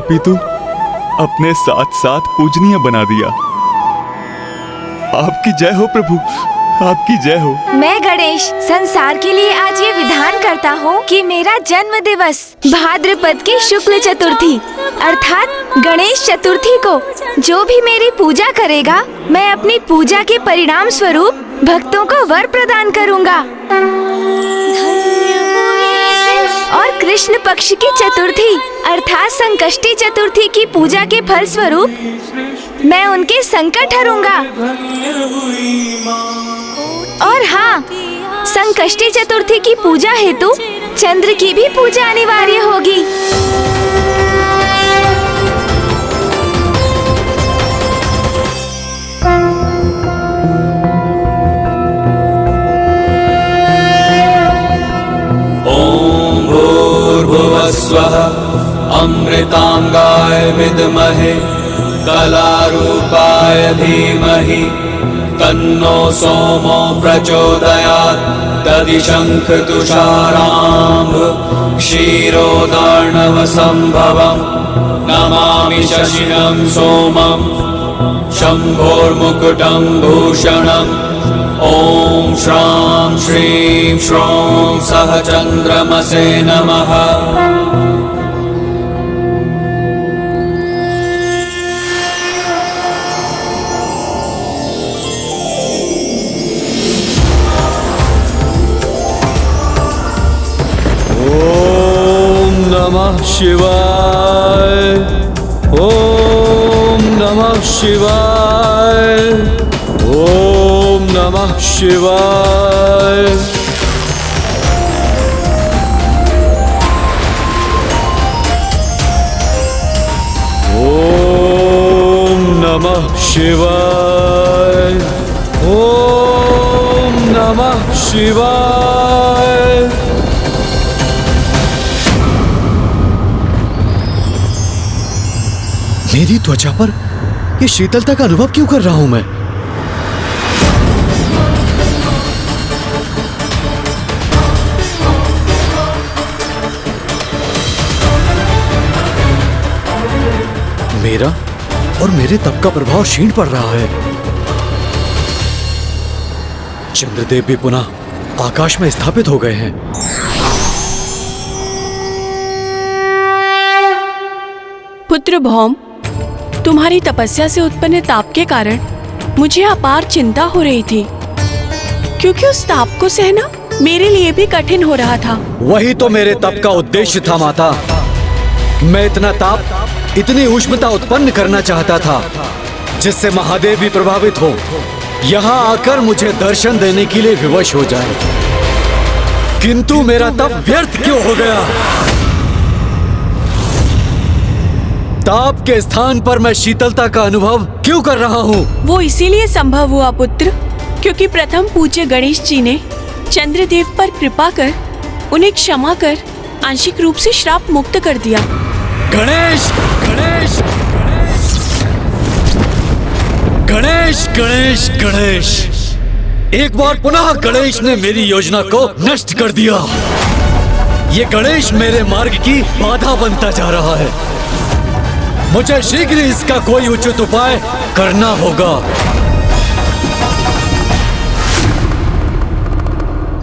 अपितु अपने साथ साथ पूजनीय बना दिया। आपकी जय हो प्रभु, आपकी जय हो। मैं गणेश संसार के लिए आज ये विधान करता हूँ कि मेरा जन्म दिवस भाद्रपद की शुक्ल चतुर्थी अर्थात गणेश चतुर्थी को जो भी मेरी पूजा करेगा, मैं अपनी पूजा के परिणाम स्वरूप भक्तों को वर प्रदान करूँगा। और कृष्ण पक्ष की चतुर्थी अर्थात संकष्टी चतुर्थी की पूजा के फल स्वरूप मैं उनके संकट हरूंगा। और हाँ, संकष्टी चतुर्थी की पूजा हेतु चंद्र की भी पूजा अनिवार्य होगी। ओम भूर्भुवस्वः अमृतांगाय विद्महे कलारूपाय धीमहि तन्नो सोमो प्रचोदयात्। तदिशंखतुषाराम्भ क्षीरोदार्णवसम्भवम् नमामि शशिनं सोमं शम्भोर्मुकुटं भूषणम्। ॐ श्रां श्रीं श्रौं सः चन्द्रमसे नमः। नमः शिवाय, ओम नमः शिवाय, ओम नमः शिवाय। ओम नमः शिवाय, ओम नमः शिवाय। मेरी त्वचा पर ये शीतलता का अनुभव क्यों कर रहा हूं मैं? मेरा और मेरे तप का प्रभाव क्षीण पड़ रहा है। चंद्रदेव भी पुनः आकाश में स्थापित हो गए हैं। पुत्र भौम, तुम्हारी तपस्या से उत्पन्न ताप के कारण मुझे अपार चिंता हो रही थी, क्योंकि उस ताप को सहना मेरे लिए भी कठिन हो रहा था। वही तो मेरे तप का उद्देश्य था माता। मैं इतना ताप, इतनी उष्णता उत्पन्न करना चाहता था जिससे महादेव भी प्रभावित हो, यहाँ आकर मुझे दर्शन देने के लिए विवश हो जाए। किंतु मेरा तप व्यर्थ क्यों हो गया? ताप के स्थान पर मैं शीतलता का अनुभव क्यों कर रहा हूँ? वो इसीलिए संभव हुआ पुत्र, क्योंकि प्रथम पूज्य गणेश जी ने चंद्रदेव पर कृपा कर उन्हें क्षमा कर आंशिक रूप से श्राप मुक्त कर दिया। गणेश गणेश गणेश गणेश गणेश, एक बार पुनः गणेश ने मेरी योजना को नष्ट कर दिया। ये गणेश मेरे मार्ग की बाधा बनता जा रहा है। मुझे शीघ्र इसका कोई उचित उपाय करना होगा।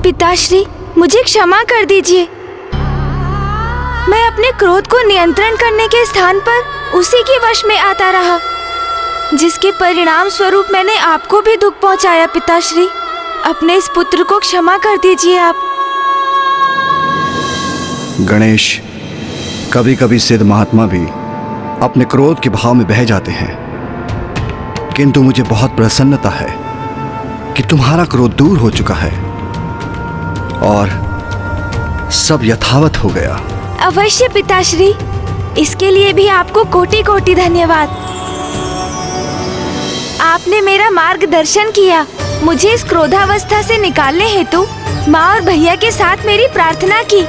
पिताश्री, मुझे क्षमा कर दीजिए। मैं अपने क्रोध को नियंत्रण करने के स्थान पर उसी के वश में आता रहा, जिसके परिणाम स्वरूप मैंने आपको भी दुख पहुंचाया। पिताश्री, अपने इस पुत्र को क्षमा कर दीजिए आप। गणेश, कभी कभी सिद्ध महात्मा भी अपने क्रोध के भाव में बह जाते हैं, किंतु मुझे बहुत प्रसन्नता है कि तुम्हारा क्रोध दूर हो चुका है और सब यथावत हो गया। अवश्य पिताश्री, इसके लिए भी आपको कोटि कोटि धन्यवाद। आपने मेरा मार्गदर्शन किया। मुझे इस क्रोधावस्था से निकालने हेतु माँ और भैया के साथ मेरी प्रार्थना की,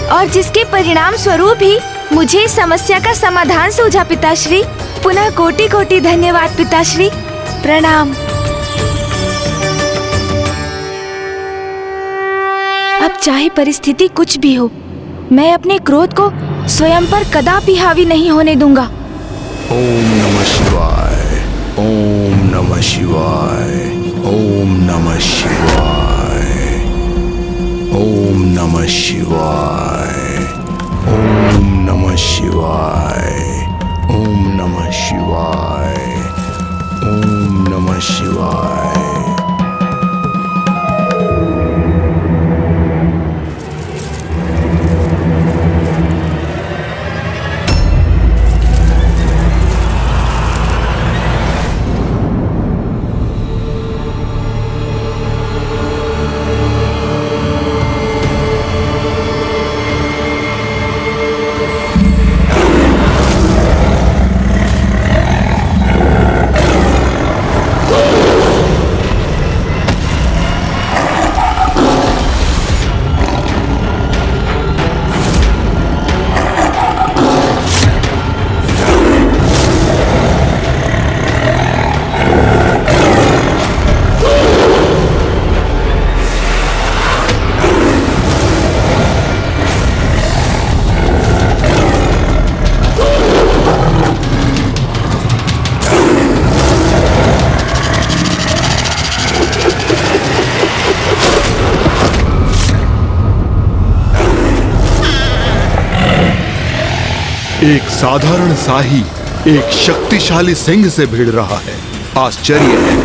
और जिसके परिणाम स्वरूप ही मुझे इस समस्या का समाधान सूझा। पिताश्री, पुनः कोटि कोटि धन्यवाद पिताश्री। प्रणाम। अब चाहे परिस्थिति कुछ भी हो, मैं अपने क्रोध को स्वयं पर कदापि हावी नहीं होने दूंगा। ओम नमः शिवाय, ओम नमः शिवाय, ओम नमः शिवाय, ओम नमः शिवाय, ओम नमः शिवाय, ओम नमः शिवाय, ओम नमः शिवाय। एक साधारण शाही एक शक्तिशाली सिंह से भिड़ रहा है। आश्चर्य है।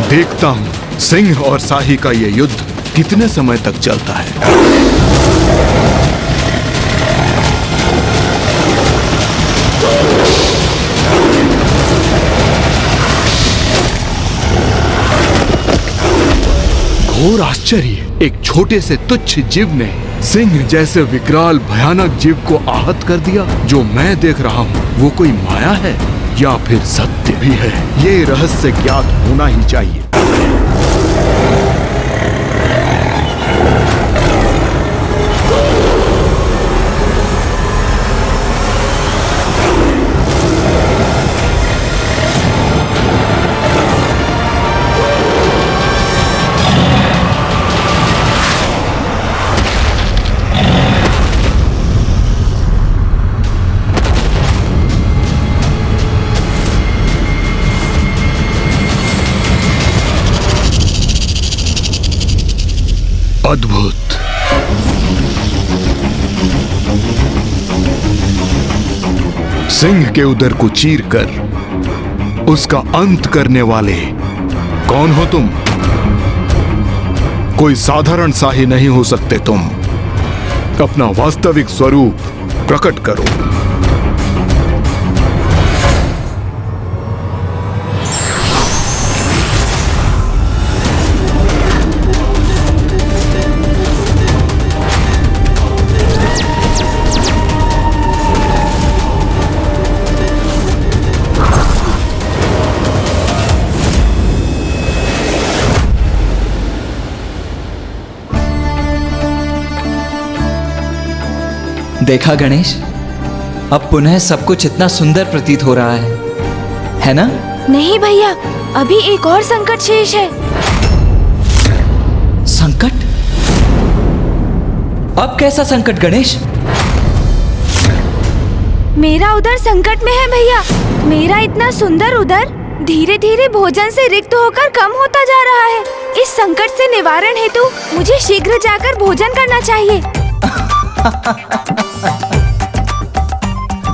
देखता हूं सिंह और शाही का यह युद्ध कितने समय तक चलता है। घोर आश्चर्य, एक छोटे से तुच्छ जीव ने सिंह जैसे विकराल भयानक जीव को आहत कर दिया। जो मैं देख रहा हूँ वो कोई माया है या फिर सत्य भी है, ये रहस्य ज्ञात होना ही चाहिए। अद्भुत। सिंह के उदर को चीरकर उसका अंत करने वाले कौन हो तुम? कोई साधारण शाही नहीं हो सकते तुम। अपना वास्तविक स्वरूप प्रकट करो। देखा गणेश, अब पुनः सब कुछ इतना सुंदर प्रतीत हो रहा है ना? नहीं भैया, अभी एक और संकट शेष है। संकट? अब कैसा संकट गणेश? मेरा उदर संकट में है भैया। मेरा इतना सुंदर उदर धीरे धीरे भोजन से रिक्त होकर कम होता जा रहा है। इस संकट से निवारण हेतु मुझे शीघ्र जाकर भोजन करना चाहिए।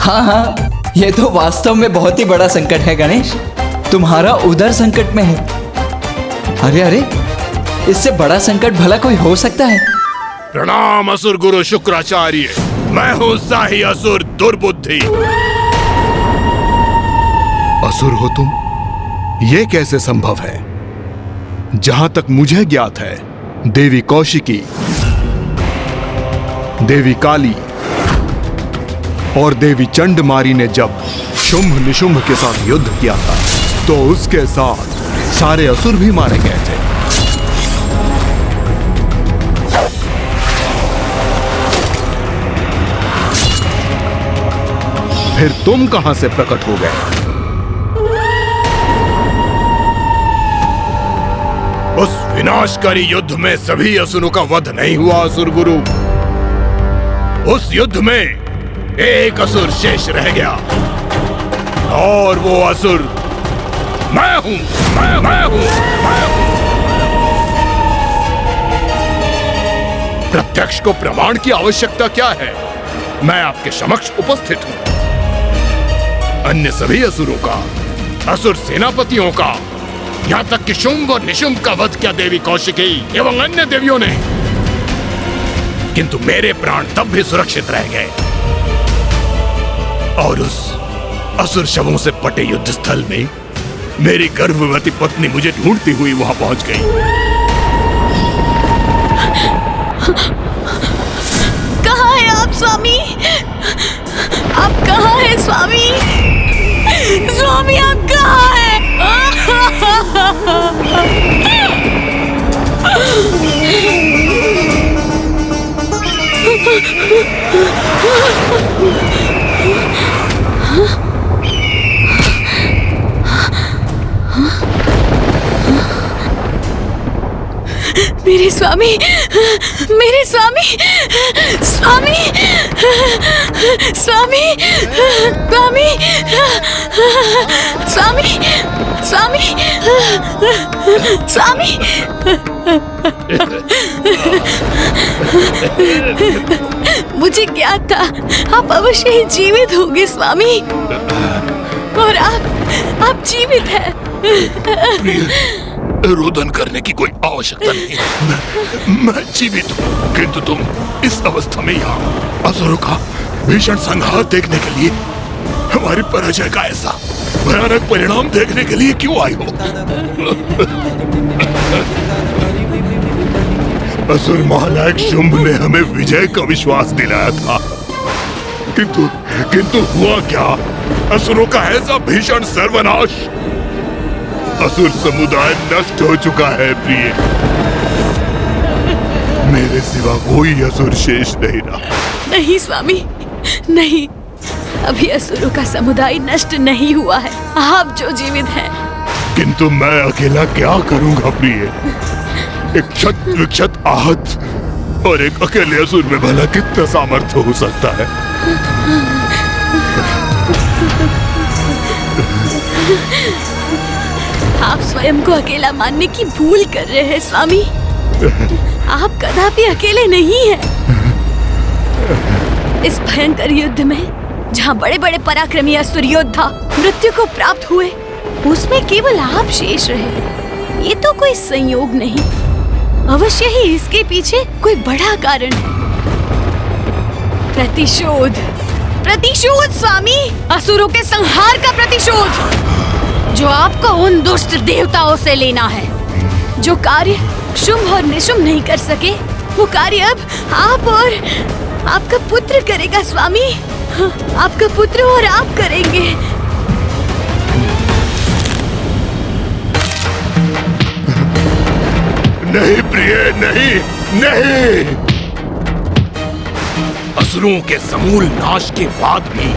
हाँ, ये तो वास्तव में बहुत ही बड़ा संकट है गणेश। तुम्हारा उदर संकट में है। अरे अरे, इससे बड़ा संकट भला कोई हो सकता है? प्रणाम असुर गुरु शुक्राचार्य, मैं हूँ शाही असुर दुर्बुद्धि। असुर हो तुम? ये कैसे संभव है? जहां तक मुझे ज्ञात है, देवी कौशिकी, देवी काली और देवी चंडमारी ने जब शुंभ निशुंभ के साथ युद्ध किया था तो उसके साथ सारे असुर भी मारे गए थे। फिर तुम कहां से प्रकट हो गए? उस विनाशकारी युद्ध में सभी असुरों का वध नहीं हुआ असुर गुरु। उस युद्ध में एक असुर शेष रह गया और वो असुर मैं हूं। मैं हूं। प्रत्यक्ष को प्रमाण की आवश्यकता क्या है? मैं आपके समक्ष उपस्थित हूं। अन्य सभी असुरों का, असुर सेनापतियों का, यहां तक कि शुंभ और निशुंभ का वध किया देवी कौशिकी एवं अन्य देवियों ने, किंतु मेरे प्राण तब भी सुरक्षित रह गए। और उस असुर शवों से पटे युद्ध स्थल में मेरी गर्भवती पत्नी मुझे ढूंढती हुई वहां पहुंच गई। कहाँ है आप स्वामी? आप कहाँ हैं स्वामी? स्वामी आप कहाँ हैं? मेरे स्वामी, मेरे स्वामी, स्वामी, स्वामी, स्वामी, स्वामी, स्वामी, स्वामी। मुझे क्या था, आप अवश्य ही जीवित होंगे स्वामी, और आप जीवित हैं। रोदन करने की कोई आवश्यकता नहीं है। मैं जीवित हूँ, किंतु तुम इस अवस्था में यहाँ असुरों का भीषण संहार देखने के लिए, हमारी पराजय का ऐसा भयानक परिणाम देखने के लिए क्यों आई हो? असुर महानायक शुंभ ने हमें विजय का विश्वास दिलाया था, किंतु हुआ क्या? असुरों का ऐसा भीषण सर्वनाश। असुर समुदाय नष्ट हो चुका है प्रिय। मेरे सिवा कोई असुर शेष नहीं रहा। नहीं स्वामी, नहीं, अभी असुरों का समुदाय नष्ट नहीं हुआ है। आप जो जीवित हैं। किंतु मैं अकेला क्या करूंगा प्रिय? एक क्षत विक्षत आहत और एक अकेले असुर में भला कितना सामर्थ्य हो सकता है? आप स्वयं को अकेला मानने की भूल कर रहे हैं स्वामी। आप कदापि अकेले नहीं हैं। इस भयंकर युद्ध में जहाँ बड़े बड़े पराक्रमी असुर योद्धा मृत्यु को प्राप्त हुए, उसमें केवल आप शेष रहे। ये तो कोई संयोग नहीं, अवश्य ही इसके पीछे कोई बड़ा कारण है। प्रतिशोध, प्रतिशोध स्वामी, असुरों के संहार का प्रतिशोध, जो आपको उन दुष्ट देवताओं से लेना है। जो कार्य शुंभ और निशुंभ नहीं कर सके, वो कार्य अब आप और आपका पुत्र करेगा स्वामी। आपका पुत्र और आप करेंगे। नहीं प्रिय, नहीं, नहीं। असुरों के समूल नाश के बाद भी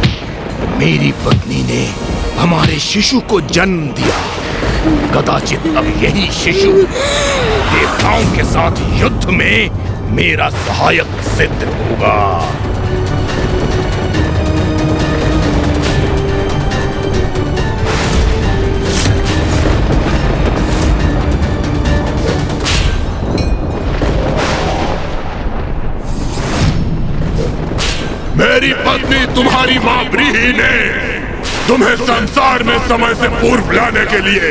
मेरी पत्नी ने हमारे शिशु को जन्म दिया। कदाचित अब यही शिशु देवताओं के साथ युद्ध में मेरा सहायक सिद्ध होगा। मेरी पत्नी तुम्हारी मां ब्रीहि ने तुम्हें संसार में समय से पूर्व लाने के लिए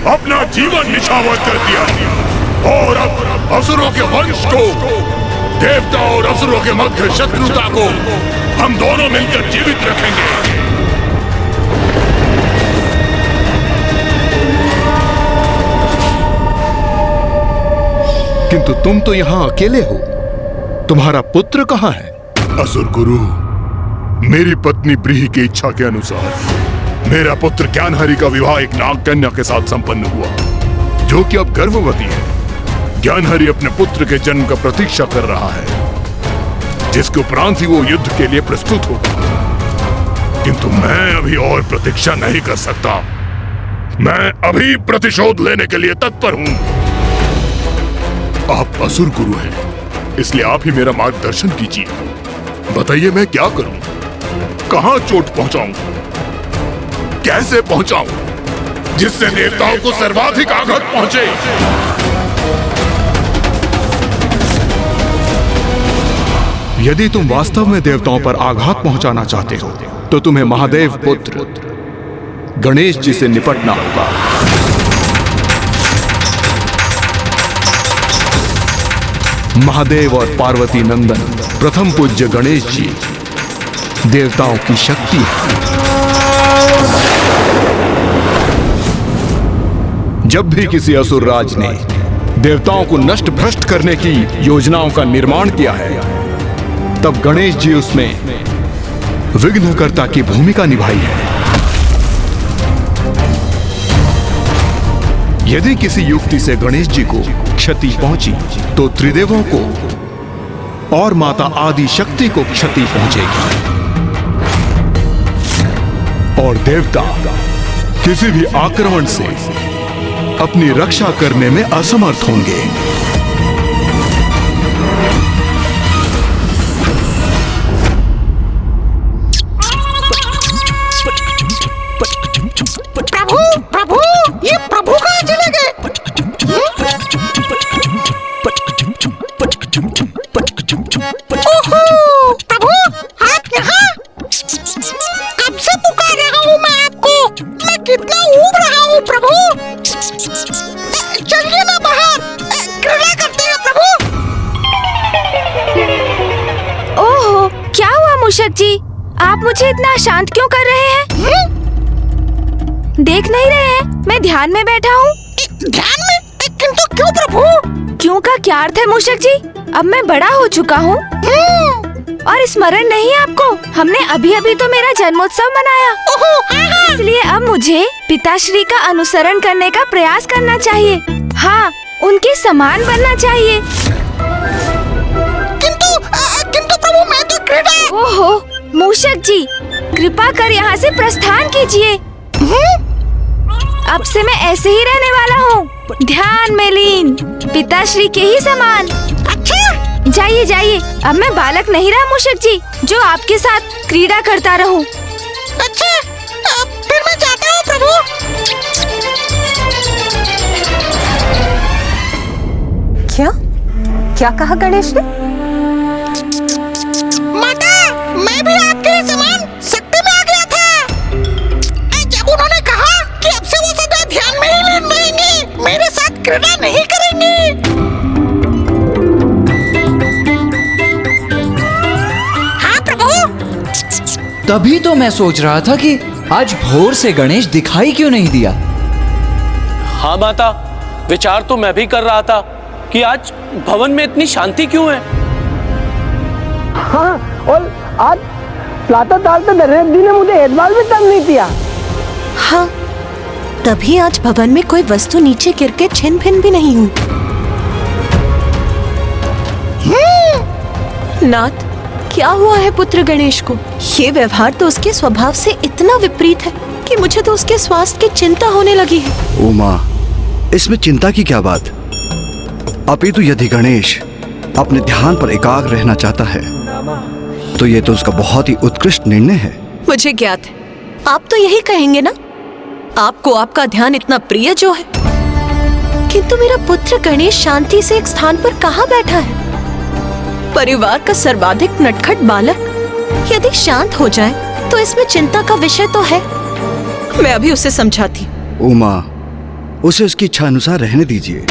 अपना जीवन निछावर कर दिया, और अब असुरों के वंश को, देवता और असुरों के मध्य शत्रुता को हम दोनों मिलकर जीवित रखेंगे। किंतु तुम तो यहाँ अकेले हो, तुम्हारा पुत्र कहाँ है? असुर गुरु, मेरी पत्नी ब्रीहि की इच्छा के अनुसार मेरा पुत्र ज्ञानहरि का विवाह एक नाग कन्या के साथ संपन्न हुआ, जो कि अब गर्भवती है। ज्ञानहरि अपने पुत्र के जन्म का प्रतीक्षा कर रहा है, जिसके उपरांत ही वो युद्ध के लिए प्रस्तुत होगा। किंतु मैं अभी और प्रतीक्षा नहीं कर सकता। मैं अभी प्रतिशोध लेने के लिए तत्पर हूं। आप असुर गुरु हैं, इसलिए आप ही मेरा मार्गदर्शन कीजिए। बताइए मैं क्या करूं? कहां चोट पहुंचाऊं? कैसे पहुंचाऊं जिससे देवताओं को सर्वाधिक आघात पहुंचे? यदि तुम वास्तव में देवताओं पर आघात पहुंचाना चाहते हो तो तुम्हें महादेव पुत्र गणेश जी से निपटना होगा। महादेव और पार्वती नंदन प्रथम पूज्य गणेश जी देवताओं की शक्ति है। जब भी किसी असुर राज ने देवताओं को नष्ट भ्रष्ट करने की योजनाओं का निर्माण किया है, तब गणेश जी उसमें विघ्नकर्ता की भूमिका निभाई है। यदि किसी युक्ति से गणेश जी को क्षति पहुंची तो त्रिदेवों को और माता आदि शक्ति को क्षति पहुंचेगी और देवता किसी भी आक्रमण से अपनी रक्षा करने में असमर्थ होंगे। प्रभु, ये प्रभु कहाँ चले गए? ओहो, प्रभु, आप यहाँ? कब से पुकार रहा हूँ मैं आपको। मैं कितना ऊब रहा हूँ प्रभु। चलिए ना बाहर, क्रीड़ा करते हैं प्रभु। ओहो, क्या हुआ मूषक जी? आप मुझे इतना अशांत क्यों कर रहे हैं? देख नहीं रहे हैं मैं ध्यान में बैठा हूँ। ध्यान में? किंतु क्यों प्रभु? क्यों का क्या अर्थ है मूषक जी? अब मैं बड़ा हो चुका हूँ और स्मरण नहीं है आपको? हमने अभी अभी तो मेरा जन्मोत्सव मनाया, इसलिए अब मुझे पिताश्री का अनुसरण करने का प्रयास करना चाहिए। हाँ, उनके समान बनना चाहिए। किंतु प्रभु, मैं तो क्रीड़ा। ओहो मूषक जी, कृपा कर यहाँ से प्रस्थान कीजिए। अब से मैं ऐसे ही रहने वाला हूँ, ध्यान में लीन, पिताश्री के ही समान। अच्छा, जाइए जाइए, अब मैं बालक नहीं रहा मूषक जी, जो आपके साथ क्रीड़ा करता रहूं। अच्छा, फिर मैं जाता हूँ प्रभु। क्या कहा गणेश ने? माता, मैं भी आपके समान शक्ति में आ गया था। जब उन्होंने कहा कि अब से वो सदा ध्यान में ही लीन रहेंगे, मेरे साथ क्रीड़ा नहीं करेंगे। हाँ प्रभु। तभी तो मैं सोच रहा था कि आज भोर से गणेश दिखाई क्यों नहीं दिया। हाँ माता, विचार तो मैं भी कर रहा था कि आज भवन में इतनी शांति क्यों है। हाँ, और आज प्रातः काल तो नरेंद्र जी ने मुझे एक बार भी तंग नहीं किया। हाँ, तभी आज भवन में कोई वस्तु नीचे गिर के छिन भिन भी नहीं हुई। नाथ, क्या हुआ है पुत्र गणेश को? ये व्यवहार तो उसके स्वभाव से इतना विपरीत है कि मुझे तो उसके स्वास्थ्य की चिंता होने लगी है। उमा, इसमें चिंता की क्या बात? अपितु यदि गणेश अपने ध्यान पर एकाग्र रहना चाहता है तो ये तो उसका बहुत ही उत्कृष्ट निर्णय है। मुझे ज्ञात है, आप तो यही कहेंगे ना, आपको आपका ध्यान इतना प्रिय जो है। किंतु मेरा पुत्र गणेश शांति से एक स्थान पर कहाँ बैठा है? परिवार का सर्वाधिक नटखट बालक यदि शांत हो जाए तो इसमें चिंता का विषय तो है। मैं अभी उसे समझाती। उमा, उसे उसकी इच्छा अनुसार रहने दीजिए।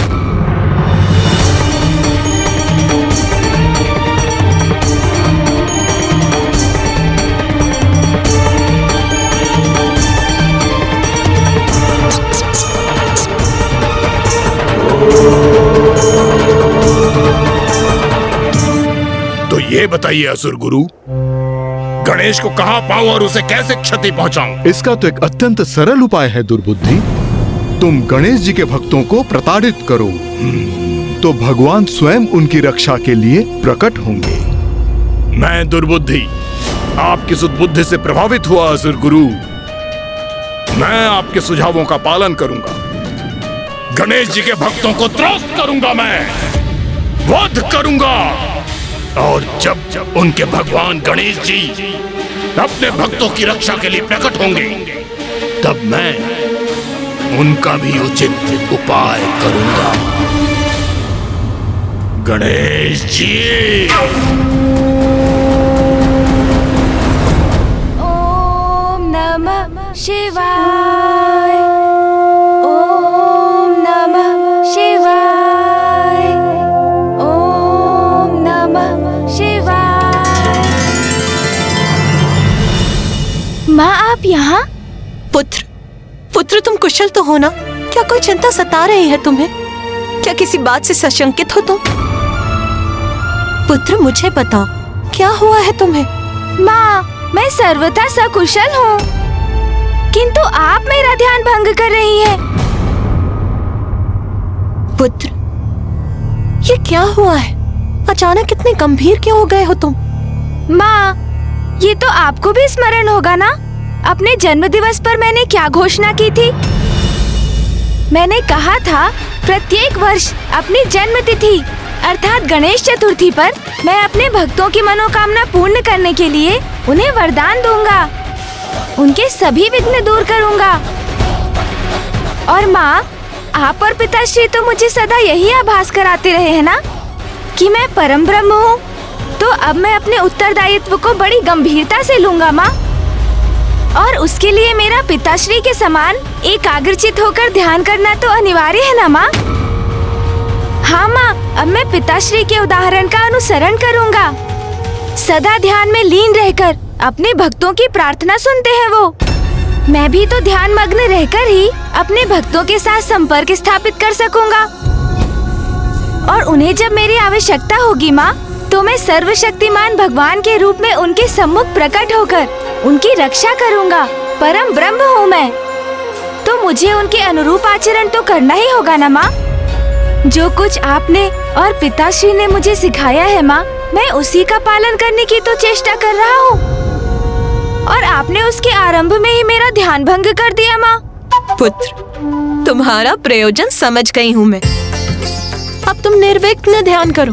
तो ये बताइए असुर गुरु, गणेश को कहाँ पाऊं और उसे कैसे क्षति पहुंचाऊं? इसका तो एक अत्यंत सरल उपाय है दुर्बुद्धि। तुम गणेश जी के भक्तों को प्रताड़ित करो तो भगवान स्वयं उनकी रक्षा के लिए प्रकट होंगे। मैं दुर्बुद्धि आपकी सुदबुद्धि से प्रभावित हुआ असुर गुरु। मैं आपके सुझावों का पालन करूंगा। गणेश जी के भक्तों को त्रस्त करूंगा, मैं वध करूंगा। और जब उनके भगवान गणेश जी अपने भक्तों की रक्षा के लिए प्रकट होंगे, तब मैं उनका भी उचित उपाय करूंगा। गणेश जी। ओम नमः शिवाय। ओम नमः शिवाय। ओम नमः शिवाय। माँ, आप यहाँ? पुत्र तुम कुशल तो हो ना? क्या कोई चिंता सता रही है तुम्हें? क्या किसी बात से सशंकित हो तुम? पुत्र मुझे बताओ, क्या हुआ है तुम्हें? माँ, मैं सर्वथा सकुशल हूँ, किंतु आप मेरा ध्यान भंग कर रही हैं। पुत्र, ये क्या हुआ है? अचानक इतने गंभीर क्यों हो गए हो तुम? माँ, ये तो आपको भी स्मरण होगा ना, अपने जन्म दिवस पर मैंने क्या घोषणा की थी? मैंने कहा था प्रत्येक वर्ष अपनी जन्म तिथि अर्थात गणेश चतुर्थी पर मैं अपने भक्तों की मनोकामना पूर्ण करने के लिए उन्हें वरदान दूंगा, उनके सभी विघ्न दूर करूंगा। और माँ, आप और पिताश्री तो मुझे सदा यही आभास कराते रहे हैं ना कि मैं परम ब्रह्म हूँ। तो अब मैं अपने उत्तरदायित्व को बड़ी गंभीरता से लूंगा माँ, और उसके लिए मेरा पिताश्री के समान एकाग्रचित होकर ध्यान करना तो अनिवार्य है ना माँ? हाँ माँ, अब मैं पिताश्री के उदाहरण का अनुसरण करूँगा। सदा ध्यान में लीन रहकर अपने भक्तों की प्रार्थना सुनते हैं वो। मैं भी तो ध्यान मग्न रहकर ही अपने भक्तों के साथ संपर्क स्थापित कर सकूंगा। और उन्हें जब मेरी आवश्यकता होगी माँ, तो मैं सर्वशक्तिमान भगवान के रूप में उनके सम्मुख प्रकट होकर उनकी रक्षा करूंगा। परम ब्रह्म हूँ मैं, तो मुझे उनके अनुरूप आचरण तो करना ही होगा ना माँ। जो कुछ आपने और पिताश्री ने मुझे सिखाया है माँ, मैं उसी का पालन करने की तो चेष्टा कर रहा हूँ, और आपने उसके आरंभ में ही मेरा ध्यान भंग कर दिया माँ। पुत्र, तुम्हारा प्रयोजन समझ गई हूँ मैं। अब तुम निर्विघ्न ध्यान करो,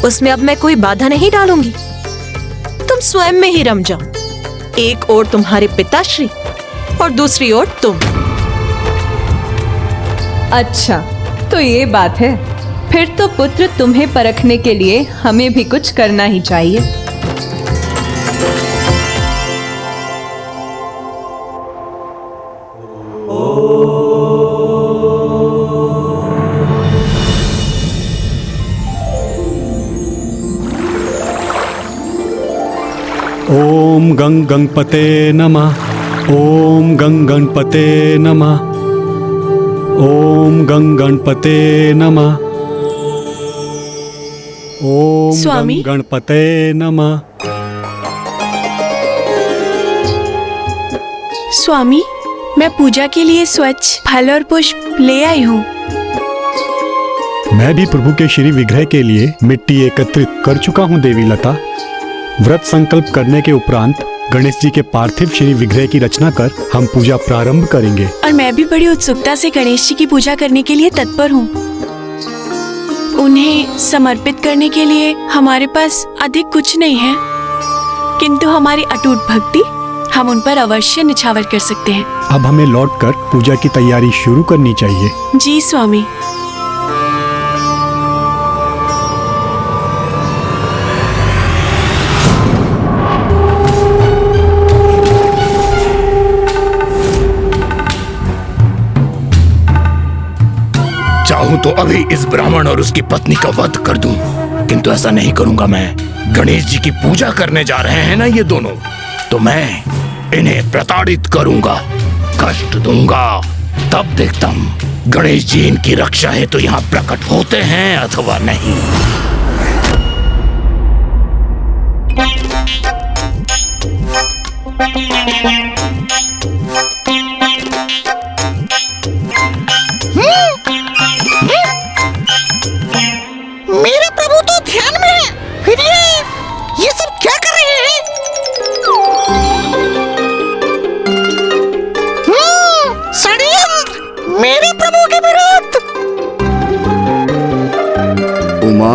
उसमें अब मैं कोई बाधा नहीं डालूंगी। तुम स्वयं में ही रम जाओ। एक ओर तुम्हारे पिताश्री और दूसरी ओर तुम। अच्छा, तो ये बात है। फिर तो पुत्र, तुम्हें परखने के लिए हमें भी कुछ करना ही चाहिए। ओम गंग गणपते नमः। ओम गंग गणपते नमः। ओम गंग गणपते नमः। ओम स्वामी? गंग गणपते नमः। स्वामी, मैं पूजा के लिए स्वच्छ फल और पुष्प ले आई हूँ। मैं भी प्रभु के श्री विग्रह के लिए मिट्टी एकत्रित कर चुका हूँ देवी लता। व्रत संकल्प करने के उपरांत गणेश जी के पार्थिव श्री विग्रह की रचना कर हम पूजा प्रारंभ करेंगे। और मैं भी बड़ी उत्सुकता से गणेश जी की पूजा करने के लिए तत्पर हूँ। उन्हें समर्पित करने के लिए हमारे पास अधिक कुछ नहीं है, किंतु हमारी अटूट भक्ति हम उन पर अवश्य निछावर कर सकते हैं। अब हमें लौटकर पूजा की तैयारी शुरू करनी चाहिए। जी स्वामी। चाहूं तो अभी इस ब्राह्मण और उसकी पत्नी का वध कर दूं, किंतु ऐसा नहीं करूंगा मैं। गणेश जी की पूजा करने जा रहे हैं ना ये दोनों, तो मैं इन्हें प्रताड़ित करूंगा, कष्ट दूंगा। तब देखता हूं गणेश जी इनकी रक्षा है तो यहाँ प्रकट होते हैं अथवा नहीं। मेरे प्रभु तो ध्यान में है, फिर ये सब क्या कर रहे हैं? मेरे प्रभु के विरुद्ध। उमा,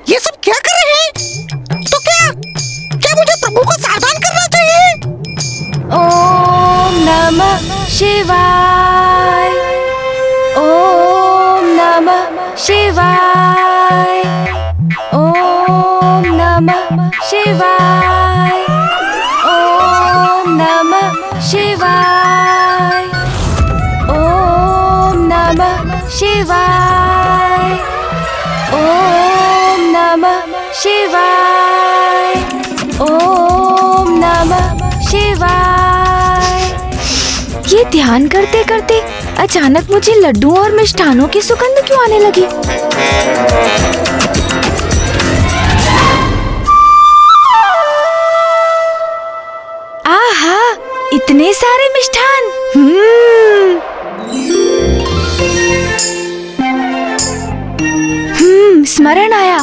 ये सब क्या कर रहे हैं? तो क्या मुझे प्रभु को सावधान करना चाहिए? ओम नमः शिवाय। ओम नमः शिवाय। ओम नमः शिवाय। ओम नमः शिवाय। ओम नमः शिवाय। ओम नमः शिवाय। ओम नमः शिवाय। ये ध्यान करते करते अचानक मुझे लड्डुओं और मिष्ठानों की सुगंध क्यों आने लगी? आहा, इतने सारे मिष्ठान। स्मरण आया।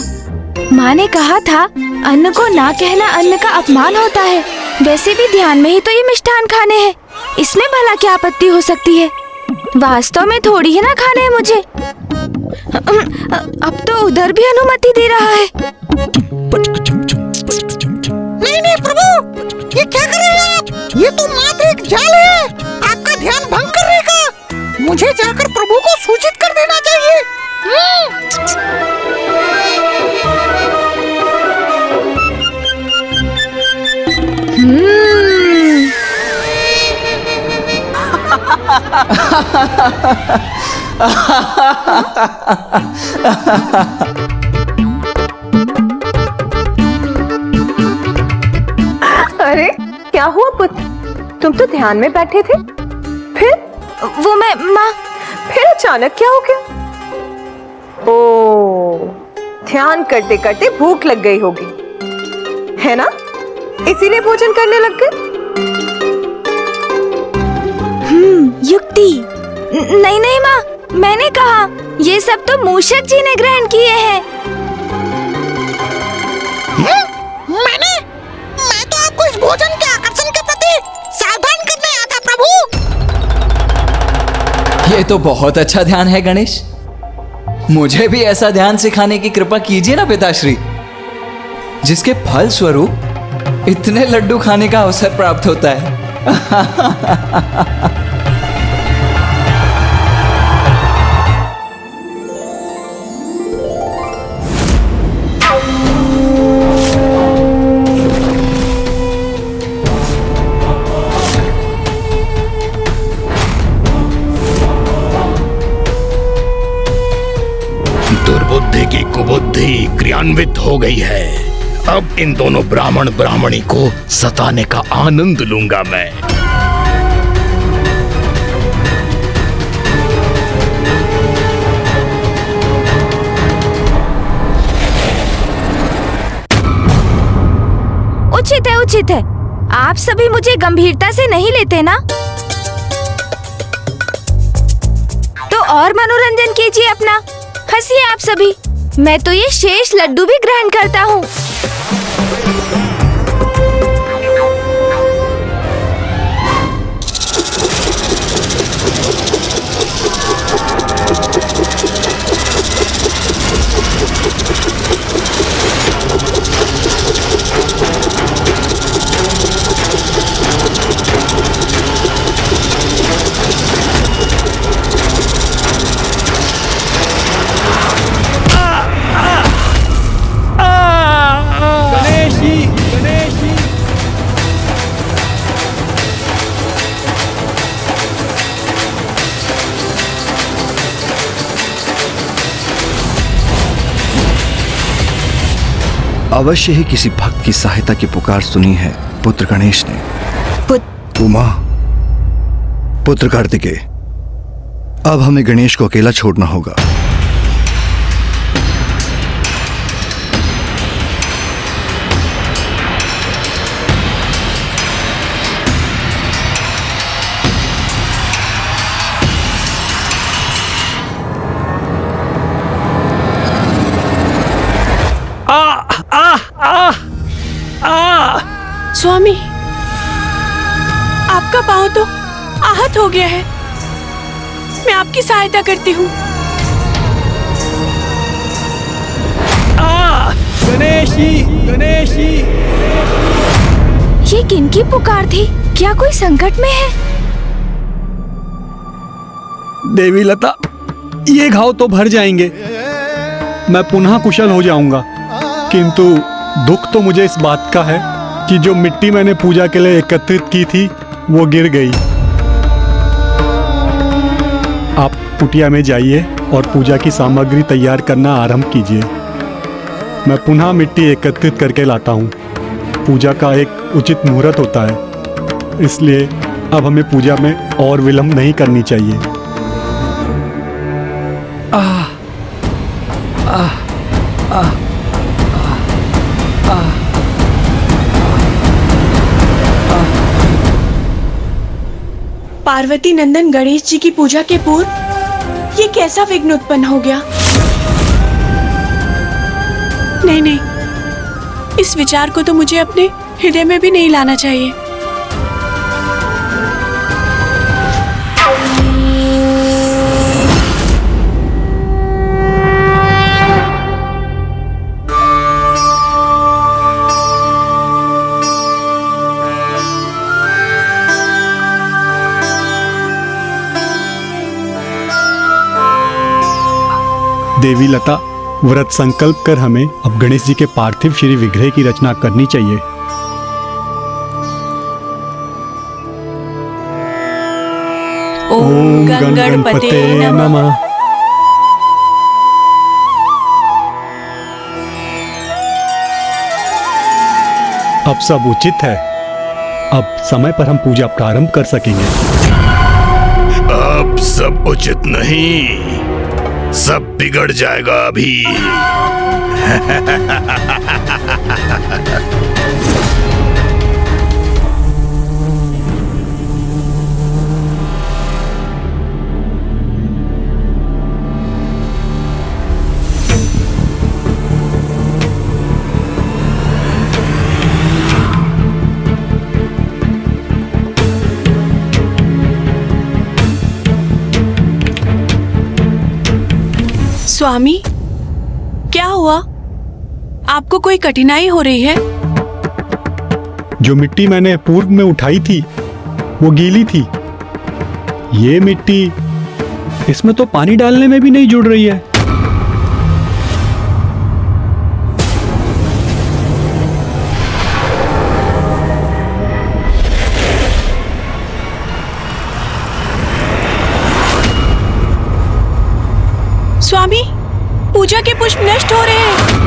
माँ ने कहा था अन्न को ना कहना अन्न का अपमान होता है। वैसे भी ध्यान में ही तो ये मिष्ठान खाने हैं, इसमें भला क्या आपत्ति हो सकती है? वास्तव में थोड़ी ही ना खाने हैं मुझे। अब तो उधर भी अनुमति दे रहा है। नहीं प्रभु, ये क्या कर रहे हैं आप? ये तो मात्र एक जाल है, आपका ध्यान भंग करने का। मुझे जाकर प्रभु को सूचित कर देना चाहिए। अरे क्या हुआ पुत्र, तुम तो ध्यान में बैठे थे, फिर? वो मैं माँ। फिर अचानक क्या हो गया? ओ, ध्यान करते करते भूख लग गई होगी, है ना? इसीलिए भोजन करने लग गए। युक्ति। नहीं माँ, मैंने कहा ये सब तो मूषक जी ने ग्रहण किए हैं। मैं तो आपको इस भोजन के आकर्षण के प्रति सावधान करने आया था प्रभु। ये तो बहुत अच्छा ध्यान है गणेश। मुझे भी ऐसा ध्यान सिखाने की कृपा कीजिए ना पिताश्री, जिसके फल स्वरूप इतने लड्डू खाने का अवसर प्राप्त होता है। दुर्बुद्धि की कुबुद्धि क्रियान्वित हो गई है। अब इन दोनों ब्राह्मण ब्राह्मणी को सताने का आनंद लूंगा मैं। उचित है। आप सभी मुझे गंभीरता से नहीं लेते ना? तो और मनोरंजन कीजिए अपना, हंसिए आप सभी। मैं तो ये शेष लड्डू भी ग्रहण करता हूँ। अवश्य ही किसी भक्त की सहायता की पुकार सुनी है पुत्र गणेश ने। उमा, पुत्र कार्तिकेय, अब हमें गणेश को अकेला छोड़ना होगा। स्वामी, आपका पांव तो आहत हो गया है। मैं आपकी सहायता करती हूँ। गणेशी, गणेशी। ये किनकी पुकार थी? क्या कोई संकट में है? देवी लता, ये घाव तो भर जाएंगे, मैं पुनः कुशल हो जाऊंगा। किंतु दुख तो मुझे इस बात का है कि जो मिट्टी मैंने पूजा के लिए एकत्रित की थी वो गिर गई। आप कुटिया में जाइए और पूजा की सामग्री तैयार करना आरंभ कीजिए। मैं पुनः मिट्टी एकत्रित करके लाता हूँ। पूजा का एक उचित मुहूर्त होता है, इसलिए अब हमें पूजा में और विलंब नहीं करनी चाहिए। पार्वती नंदन गणेश जी की पूजा के पूर्व ये कैसा विघ्न उत्पन्न हो गया? नहीं नहीं, इस विचार को तो मुझे अपने हृदय में भी नहीं लाना चाहिए। देवी लता, व्रत संकल्प कर हमें अब गणेश जी के पार्थिव श्री विग्रह की रचना करनी चाहिए। ओम गणपते नमः। अब सब उचित है। अब समय पर हम पूजा प्रारंभ कर सकेंगे। अब सब उचित नहीं, सब बिगड़ जाएगा अभी। स्वामी, क्या हुआ? आपको कोई कठिनाई हो रही है? जो मिट्टी मैंने पूर्व में उठाई थी वो गीली थी। ये मिट्टी, इसमें तो पानी डालने में भी नहीं जुड़ रही है। स्वामी, पूजा के पुष्प नष्ट हो रहे हैं।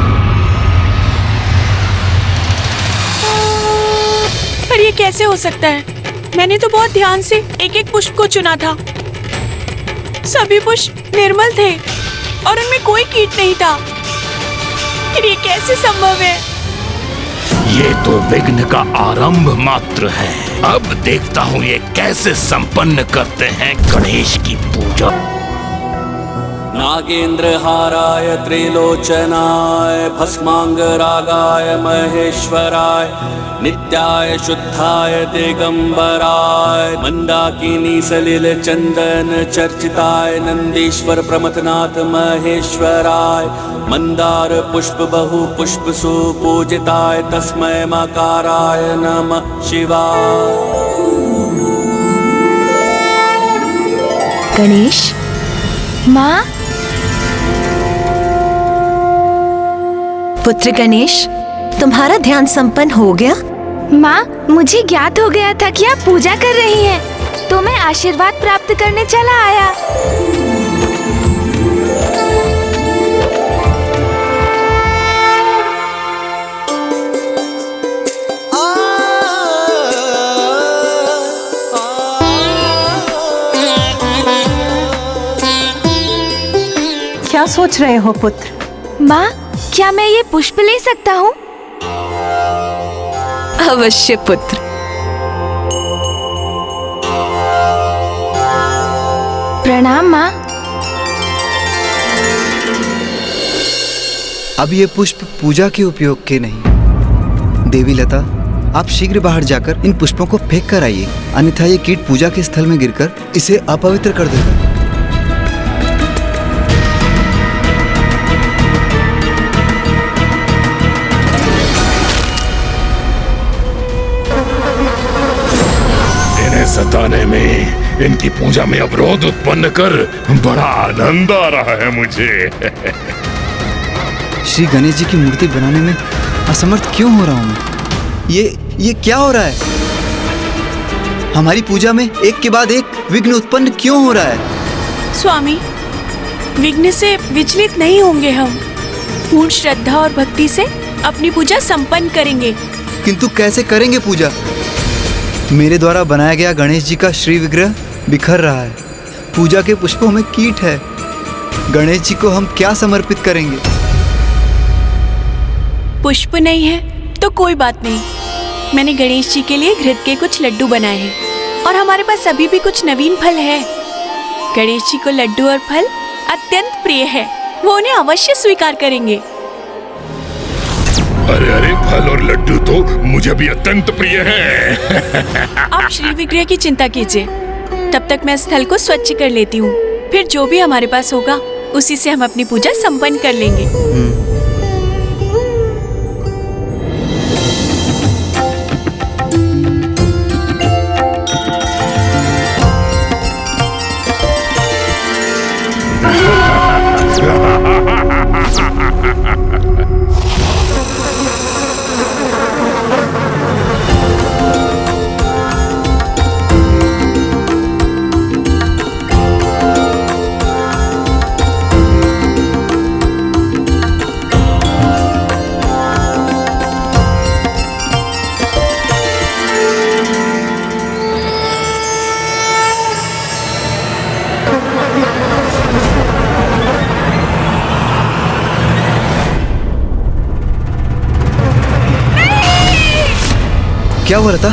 पर ये कैसे हो सकता है? मैंने तो बहुत ध्यान से एक एक पुष्प को चुना था। सभी पुष्प निर्मल थे और उनमें कोई कीट नहीं था। फिर ये कैसे संभव है? ये तो विघ्न का आरंभ मात्र है। अब देखता हूँ ये कैसे संपन्न करते हैं गणेश की पूजा। नागेन्द्रहाराय त्रिलोचनाय भस्मांगरागाय महेश्वराय नित्याय शुद्धाय दिगंबराय मंदाकिनी सलिल चंदन चर्चिताय नंदीश्वर प्रमथनाथ महेश्वराय मंदार पुष्प बहु पुष्प सुपूजिताय तस्मै मकाराय नमः शिवाय। गणेश, माँ। पुत्र गणेश, तुम्हारा ध्यान संपन्न हो गया? माँ, मुझे ज्ञात हो गया था कि आप पूजा कर रही हैं, तो मैं आशीर्वाद प्राप्त करने चला आया। सोच रहे हो पुत्र? माँ, क्या मैं ये पुष्प ले सकता हूँ? अवश्य पुत्र। प्रणाम माँ। अब ये पुष्प पूजा के उपयोग के नहीं। देवी लता, आप शीघ्र बाहर जाकर इन पुष्पों को फेंक कर आइए, अन्यथा ये कीट पूजा के स्थल में गिरकर इसे अपवित्र कर देगा। इन्हें सताने में, इनकी पूजा में अवरोध उत्पन्न कर बड़ा आनंद आ रहा है मुझे। श्री गणेश जी की मूर्ति बनाने में असमर्थ क्यों हो रहा हूँ मैं? ये क्या हो रहा है? हमारी पूजा में एक के बाद एक विघ्न उत्पन्न क्यों हो रहा है? स्वामी, विघ्न से विचलित नहीं होंगे हम। पूर्ण श्रद्धा और भक्ति से अपनी पूजा संपन्न करेंगे। किंतु कैसे करेंगे पूजा? मेरे द्वारा बनाया गया गणेश जी का श्री विग्रह बिखर रहा है। पूजा के पुष्पों में कीट है। गणेश जी को हम क्या समर्पित करेंगे? पुष्प नहीं है तो कोई बात नहीं। मैंने गणेश जी के लिए घृत के कुछ लड्डू बनाए हैं और हमारे पास अभी भी कुछ नवीन फल है। गणेश जी को लड्डू और फल अत्यंत प्रिय है, वो उन्हें अवश्य स्वीकार करेंगे। अरे अरे, फल और लड्डू तो मुझे भी अत्यंत प्रिय हैं। आप श्री विग्रह की चिंता कीजिए, तब तक मैं स्थल को स्वच्छ कर लेती हूँ। फिर जो भी हमारे पास होगा उसी से हम अपनी पूजा संपन्न कर लेंगे। क्या हुआ लता?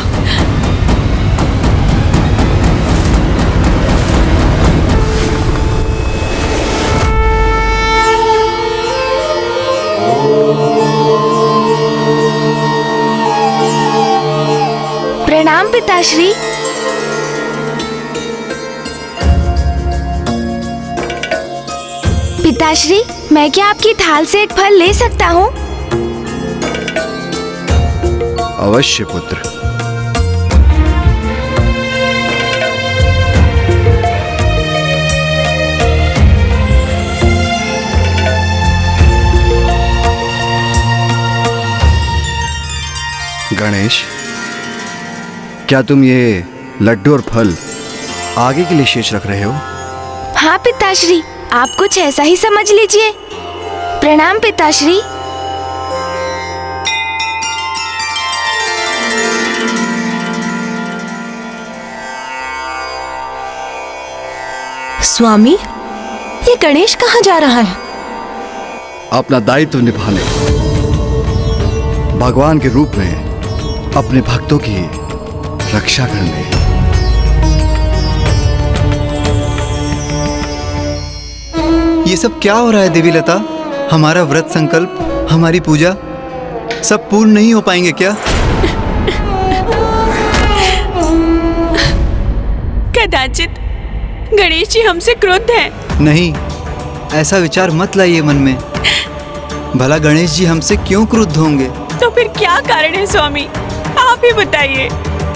प्रणाम पिताश्री। पिताश्री, मैं क्या आपकी थाल से एक फल ले सकता हूँ? अवश्य पुत्र। गणेश, क्या तुम ये लड्डू और फल आगे के लिए शेष रख रहे हो? हाँ पिताश्री, आप कुछ ऐसा ही समझ लीजिए। प्रणाम पिताश्री। स्वामी, ये गणेश कहाँ जा रहा है? अपना दायित्व निभाने, भगवान के रूप में अपने भक्तों की रक्षा करने। ये सब क्या हो रहा है देवी लता? हमारा व्रत संकल्प, हमारी पूजा सब पूर्ण नहीं हो पाएंगे क्या? कदाचित गणेश जी हमसे क्रुद्ध हैं। नहीं, ऐसा विचार मत लाइए मन में। भला गणेश जी हमसे क्यों क्रुद्ध होंगे? तो फिर क्या कारण है स्वामी, आप ही बताइए।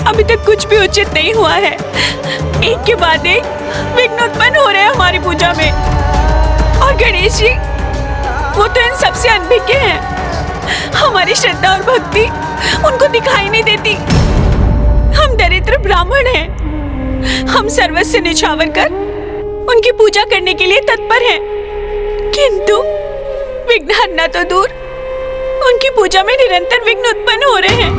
अभी तक कुछ भी उचित नहीं हुआ है। एक के बाद एक विघ्न उत्पन्न हो रहे हैं हमारी पूजा में। और गणेश जी, वो तो इन सबसे अनभिज्ञ हैं। हमारी श्रद्धा और भक्ति उनको दिखाई नहीं देती। हम दरिद्र ब्राह्मण हैं। हम सर्वस्व निछावर कर उनकी पूजा करने के लिए तत्पर हैं, किंतु विघ्न हरना तो दूर, उनकी पूजा में निरंतर विघ्न उत्पन्न हो रहे हैं।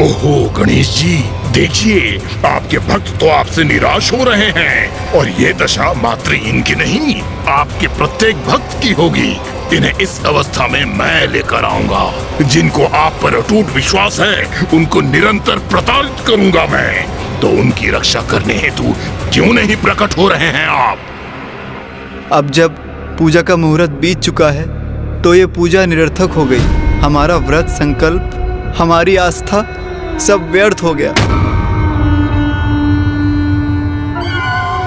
ओहो गणेश जी, देखिए, आपके भक्त तो आपसे निराश हो रहे हैं और ये दशा मात्र इनकी नहीं, आपके प्रत्येक भक्त की होगी। इन्हें इस अवस्था में मैं लेकर आऊंगा। जिनको आप पर अटूट विश्वास है, उनको निरंतर प्रताड़ित करूंगा मैं। तो उनकी रक्षा करने हेतु क्यों नहीं प्रकट हो रहे हैं आप? अब जब पूजा का मुहूर्त बीत चुका है तो ये पूजा निरर्थक हो गई। हमारा व्रत, संकल्प, हमारी आस्था सब व्यर्थ हो गया।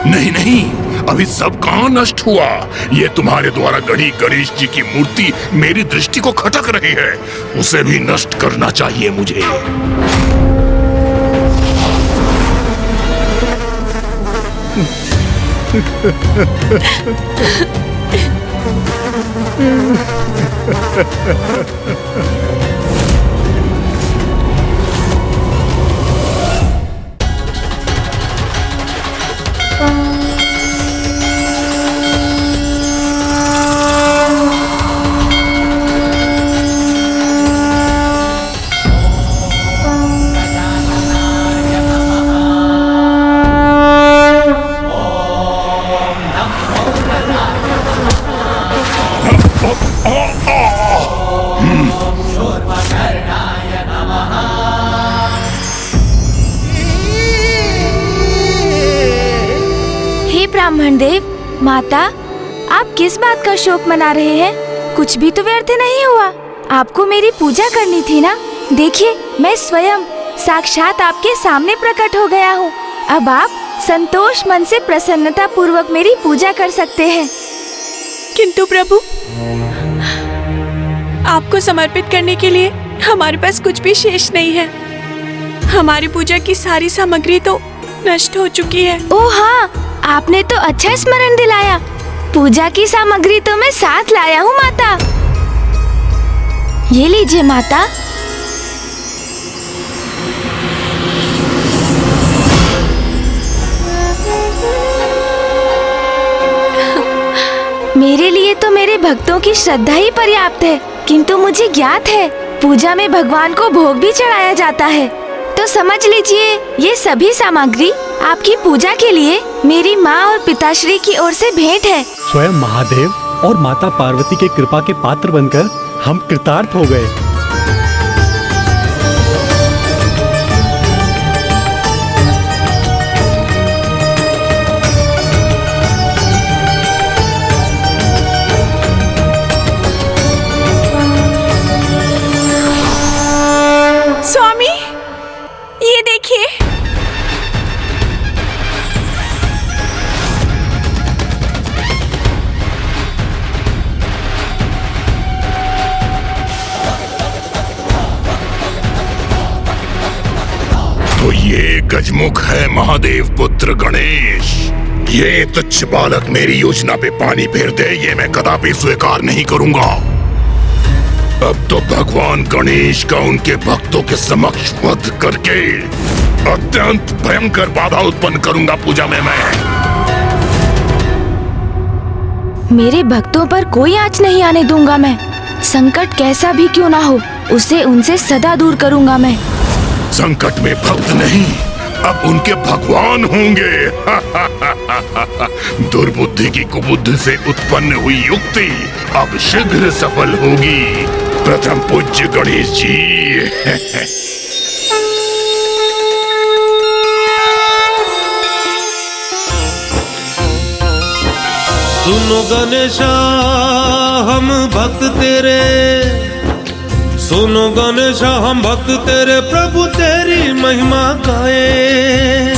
नहीं नहीं, अभी सब कहाँ नष्ट हुआ? ये तुम्हारे द्वारा गढ़ी गणेश जी की मूर्ति मेरी दृष्टि को खटक रही है। उसे भी नष्ट करना चाहिए मुझे। ब्राह्मण देव, माता, आप किस बात का शोक मना रहे हैं? कुछ भी तो व्यर्थ नहीं हुआ। आपको मेरी पूजा करनी थी ना। देखिए, मैं स्वयं साक्षात आपके सामने प्रकट हो गया हूँ। अब आप संतोष मन से प्रसन्नता पूर्वक मेरी पूजा कर सकते हैं। किंतु प्रभु, आपको समर्पित करने के लिए हमारे पास कुछ भी शेष नहीं है। हमारी पूजा की सारी सामग्री तो नष्ट हो चुकी है। ओह हाँ, आपने तो अच्छा स्मरण दिलाया। पूजा की सामग्री तो मैं साथ लाया हूँ माता। ये लीजिए माता। मेरे लिए तो मेरे भक्तों की श्रद्धा ही पर्याप्त है, किंतु मुझे ज्ञात है पूजा में भगवान को भोग भी चढ़ाया जाता है। तो समझ लीजिए, ये सभी सामग्री आपकी पूजा के लिए मेरी माँ और पिताश्री की ओर से भेंट है। स्वयं महादेव और माता पार्वती के कृपा के पात्र बनकर हम कृतार्थ हो गए। स्वामी, ये देखिए। तो ये गजमुख है महादेव पुत्र गणेश। ये तुच्छ बालक मेरी योजना पे पानी फेर दे, ये मैं कदापि स्वीकार नहीं करूंगा। अब तो भगवान गणेश का उनके भक्तों के समक्ष वध करके अत्यंत भयंकर बाधा उत्पन्न करूंगा पूजा में मैं। मेरे भक्तों पर कोई आँच नहीं आने दूंगा मैं। संकट कैसा भी क्यों ना हो, उसे उनसे सदा दूर करूंगा मैं। संकट में भक्त नहीं, अब उनके भगवान होंगे। दुर्बुद्धि की कुबुद्धि से उत्पन्न हुई युक्ति अब शीघ्र सफल होगी। प्रथम पूज्य गणेश जी। सुनो गणेशा, हम भक्त तेरे। सुनो गणेशा, हम भक्त तेरे। प्रभु तेरी महिमा गाए,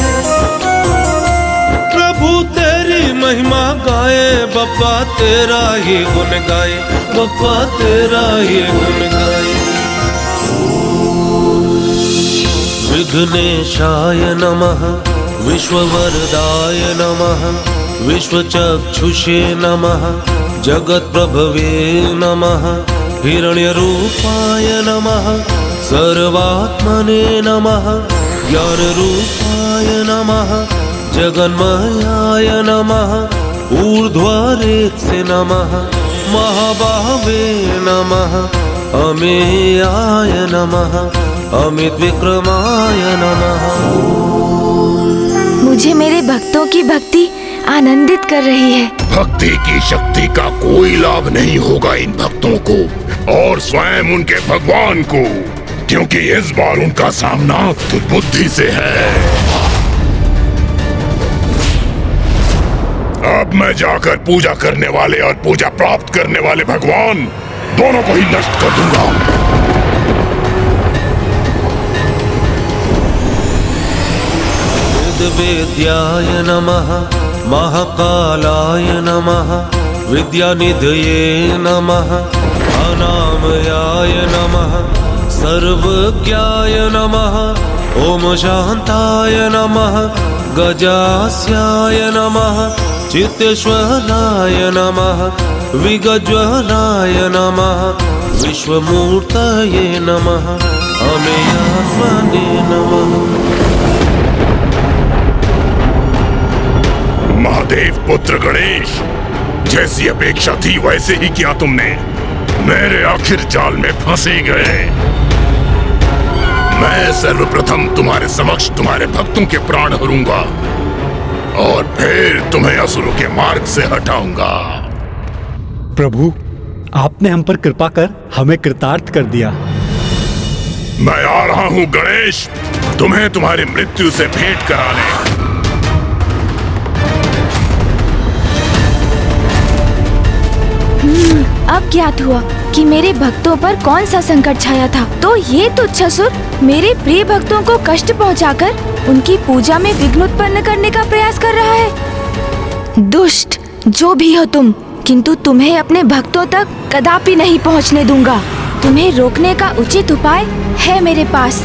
प्रभु तेरी महिमा गाए। बप्पा तेरा ही गुण गाए, बप्पा तेरा ही गुण गाए। विघ्नेशाय नमः, विश्ववरदाय नमः, विश्वचक्षुषे नमः, जगत्प्रभवे नमः, हिरण्यरूपाय नमः, सर्वात्मने नमः, ज्ञानरूपाय नमः, जगन्मयाय नमः, ऊर्ध्वरेत्से नमः, महाबाहवे नमः, अमेयाय नमः, अमित विक्रमाय नमः। मुझे मेरे भक्तों की भक्ति आनंदित कर रही है। भक्ति की शक्ति का कोई लाभ नहीं होगा इन भक्तों को और स्वयं उनके भगवान को, क्योंकि इस बार उनका सामना दुर्बुद्धि से है। अब मैं जाकर पूजा करने वाले और पूजा प्राप्त करने वाले भगवान दोनों को ही नष्ट कर दूंगा। वेद्याय नमः, महाकालाय नमः, विद्यानिधये नमः, अनामयाय नमः, सर्वज्ञाय नमः, ओम शांताय नमः, गजास्याय नमः, चित्तेश्वराय नमः, विगज्वलाय नमः, विश्वमूर्तये नमः, अमेयात्मने नमः। महादेव पुत्र गणेश, जैसी अपेक्षा थी वैसे ही किया तुमने। मेरे आखिर जाल में फंसे गए। मैं सर्वप्रथम तुम्हारे समक्ष तुम्हारे भक्तों के प्राण हरूंगा और फिर तुम्हें असुरों के मार्ग से हटाऊंगा। प्रभु, आपने हम पर कृपा कर हमें कृतार्थ कर दिया। मैं आ रहा हूँ गणेश, तुम्हें तुम्हारी मृत्यु से भेंट कराने। अब ज्ञात हुआ कि मेरे भक्तों पर कौन सा संकट छाया था। तो ये तुच्छ असुर मेरे प्रिय भक्तों को कष्ट पहुंचाकर उनकी पूजा में विघ्न उत्पन्न करने का प्रयास कर रहा है। दुष्ट जो भी हो तुम, किंतु तुम्हें अपने भक्तों तक कदापि नहीं पहुंचने दूंगा। तुम्हें रोकने का उचित उपाय है मेरे पास।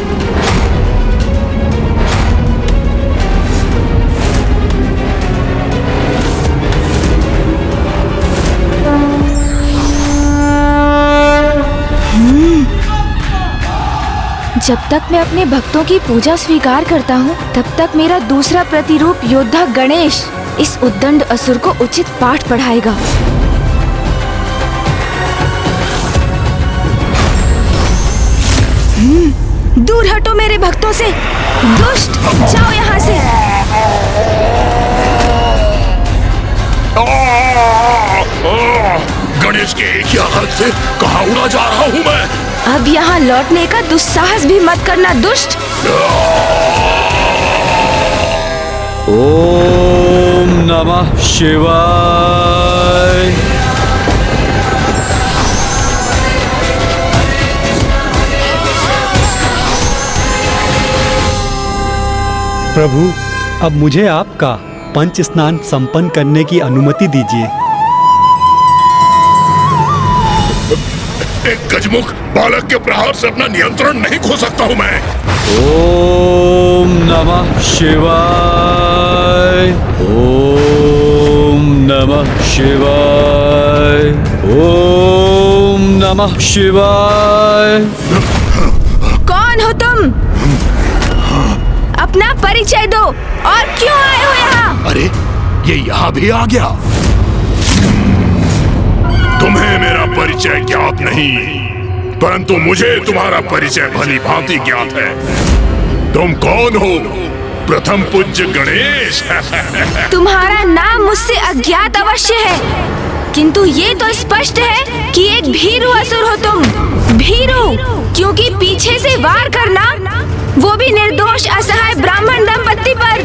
जब तक मैं अपने भक्तों की पूजा स्वीकार करता हूँ, तब तक मेरा दूसरा प्रतिरूप योद्धा गणेश इस उद्दंड असुर को उचित पाठ पढ़ाएगा। दूर हटो मेरे भक्तों से, दुष्ट, जाओ यहाँ से। गणेश के एक ही आघात से कहाँ उड़ा जा रहा हूँ मैं। अब यहाँ लौटने का दुस्साहस भी मत करना दुष्ट। ओम नमः शिवाय। प्रभु, अब मुझे आपका पंच स्नान संपन्न करने की अनुमति दीजिए। एक गजमुख बालक के प्रहार से अपना नियंत्रण नहीं खो सकता हूँ मैं। ओम नमः शिवाय। ओम नमः शिवाय। ओम नमः शिवाय। कौन हो तुम? अपना परिचय दो और क्यों आए हो यहाँ? अरे, ये यहाँ भी आ गया। तुम्हें मेरा परिचय ज्ञात नहीं, परंतु मुझे तुम्हारा परिचय भली भांति ज्ञात है। तुम कौन हो? प्रथम पूज्य गणेश। तुम्हारा नाम मुझसे अज्ञात अवश्य है, किंतु ये तो स्पष्ट है कि एक भीरू असुर हो तुम। भीरू, क्योंकि पीछे से वार करना, वो भी निर्दोष असहाय ब्राह्मण दंपत्ति पर।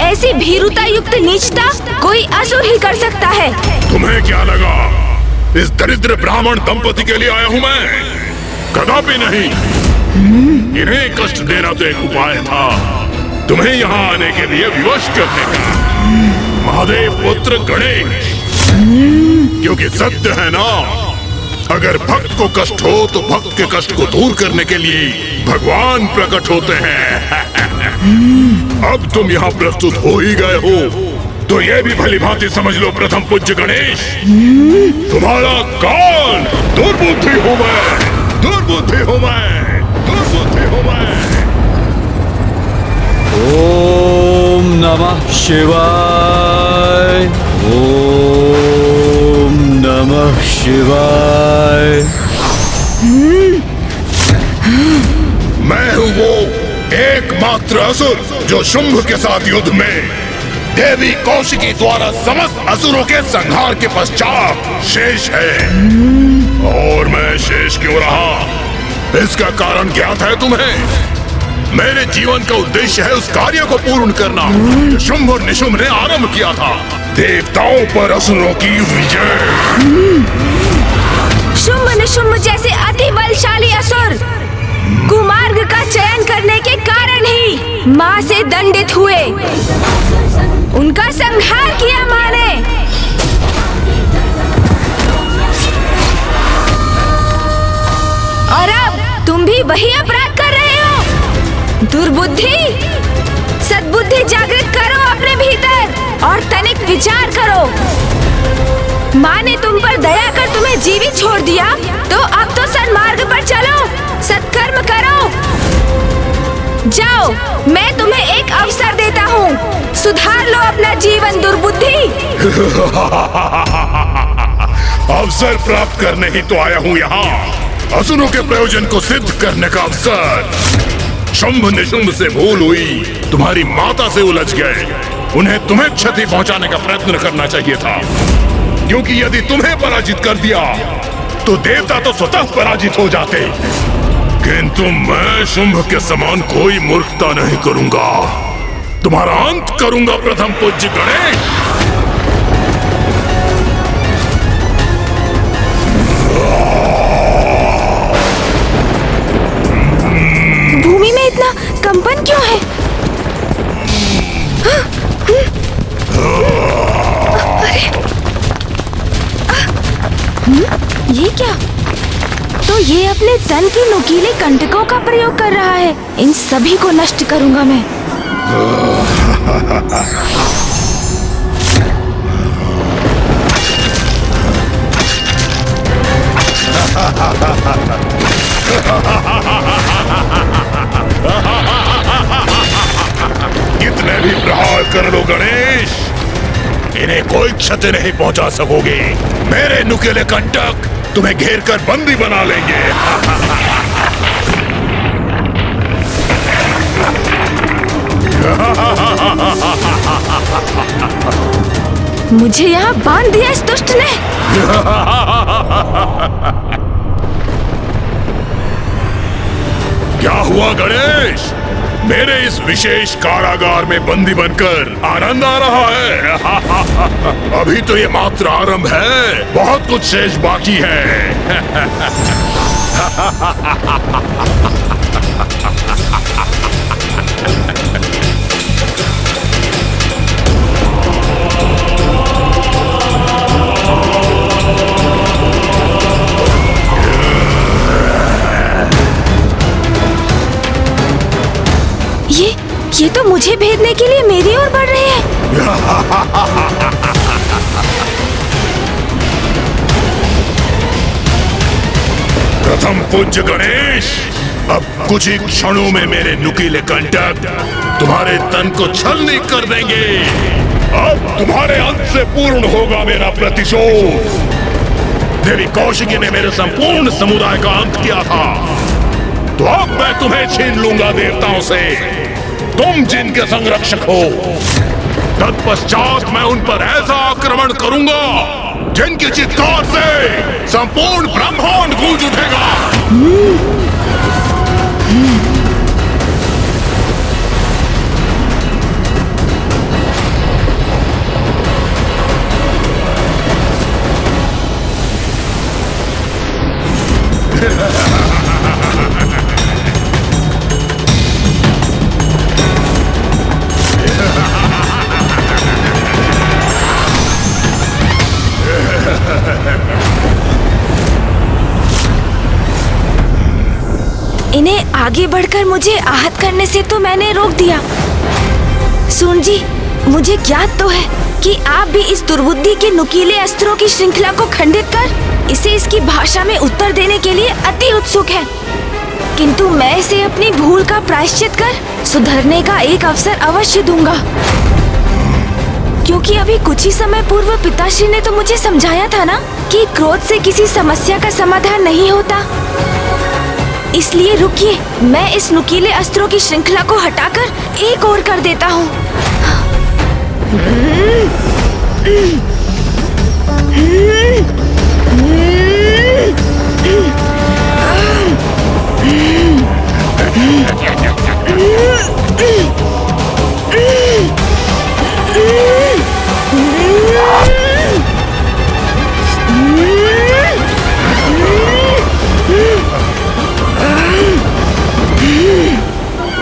ऐसी भीरुता युक्त नीचता कोई असुर ही कर सकता है। तुम्हें क्या लगा इस दरिद्र ब्राह्मण दंपति के लिए आया हूँ मैं? कदापि नहीं। इन्हें कष्ट देना तो एक उपाय था, तुम्हें यहाँ आने के लिए विवश करने का। महादेव पुत्र गणेश, क्योंकि सत्य है ना, अगर भक्त को कष्ट हो तो भक्त के कष्ट को दूर करने के लिए भगवान प्रकट होते हैं। अब तुम यहाँ प्रस्तुत हो ही गए हो, तो ये भी भली भांति समझ लो प्रथम पूज्य गणेश, तुम्हारा काल दुर्बुद्धि हूँ मैं, दुर्बुद्धि हूँ मैं, दुर्बुद्धि हूँ मैं। ओम नमः शिवाय। ओम नमः शिवाय। एकमात्र असुर जो शुंभ के साथ युद्ध में देवी कौशिकी द्वारा समस्त असुरों के संहार के पश्चात शेष है। और मैं शेष क्यों रहा, इसका कारण ज्ञात है तुम्हें। मेरे जीवन का उद्देश्य है उस कार्य को पूर्ण करना जो शुंभ और निशुंभ ने आरंभ किया था, देवताओं पर असुरों की विजय। शुंभ निशुंभ जैसे अति बलशाली असुर कुमार्ग का चयन करने के कारण ही माँ से दंडित हुए। उनका संहार किया माँ ने। और अब तुम भी वही अपराध कर रहे हो। दुर्बुद्धि, सद्बुद्धि जागृत करो अपने भीतर और तनिक विचार करो। माँ ने तुम पर दया कर तुम्हें जीवित छोड़ दिया, तो अब तो सन्मार्ग पर चलो, सत्कर्म करो। जाओ, मैं तुम्हें एक अवसर देता हूँ, सुधार लो अपना जीवन दुर्बुद्धि। अवसर प्राप्त करने ही तो आया हूँ यहाँ, असुरों के प्रयोजन को सिद्ध करने का अवसर। शुंभ निशुंभ से भूल हुई, तुम्हारी माता से उलझ गए। उन्हें तुम्हें क्षति पहुँचाने का प्रयत्न करना चाहिए था, क्योंकि यदि तुम्हें पराजित कर दिया तो देवता तो स्वतः पराजित हो जाते। किंतु मैं शुंभ के समान कोई मूर्खता नहीं करूंगा। तुम्हारा अंत करूंगा प्रथम पूज्य गणेश। भूमि में इतना कंपन क्यों है? ये क्या? तो ये अपने तन के नुकीले कंटकों का प्रयोग कर रहा है। इन सभी को नष्ट करूंगा मैं। कितने भी प्रहार कर लो गणेश, इन्हें कोई क्षति नहीं पहुंचा सकोगे। मेरे नुकीले कंटक तुम्हें घेर कर बंदी बना लेंगे। मुझे यहाँ बांध दिया इस दुष्ट ने। क्या हुआ गणेश? मेरे इस विशेष कारागार में बंदी बनकर आनंद आ रहा है? अभी तो ये मात्र आरंभ है, बहुत कुछ शेष बाकी है। ये तो मुझे भेदने के लिए मेरी ओर बढ़ रहे हैं। प्रथम पूज्य गणेश, अब कुछ ही क्षणों में मेरे नुकीले कंटक तुम्हारे तन को छलनी कर देंगे। अब तुम्हारे अंत से पूर्ण होगा मेरा प्रतिशोध। देवी कौशिकी ने मेरे संपूर्ण समुदाय का अंत किया था, तो अब मैं तुम्हें छीन लूंगा देवताओं से। तुम जिनके संरक्षक हो, तत्पश्चात मैं उन पर ऐसा आक्रमण करूंगा जिनकी चित्कार से संपूर्ण ब्रह्मांड गूंज उठेगा। इन्हें आगे बढ़कर मुझे आहत करने से तो मैंने रोक दिया। सूर्य जी, मुझे ज्ञात तो है कि आप भी इस दुर्बुद्धि के नुकीले अस्त्रों की श्रृंखला को खंडित कर इसे इसकी भाषा में उत्तर देने के लिए अति उत्सुक हैं। किंतु मैं इसे अपनी भूल का प्रायश्चित कर सुधरने का एक अवसर अवश्य दूंगा, क्योंकि अभी कुछ ही समय पूर्व पिताश्री ने तो मुझे समझाया था ना कि क्रोध से किसी समस्या का समाधान नहीं होता। इसलिए रुकिए, मैं इस नुकीले अस्त्रों की श्रृंखला को हटाकर एक ओर कर देता हूँ।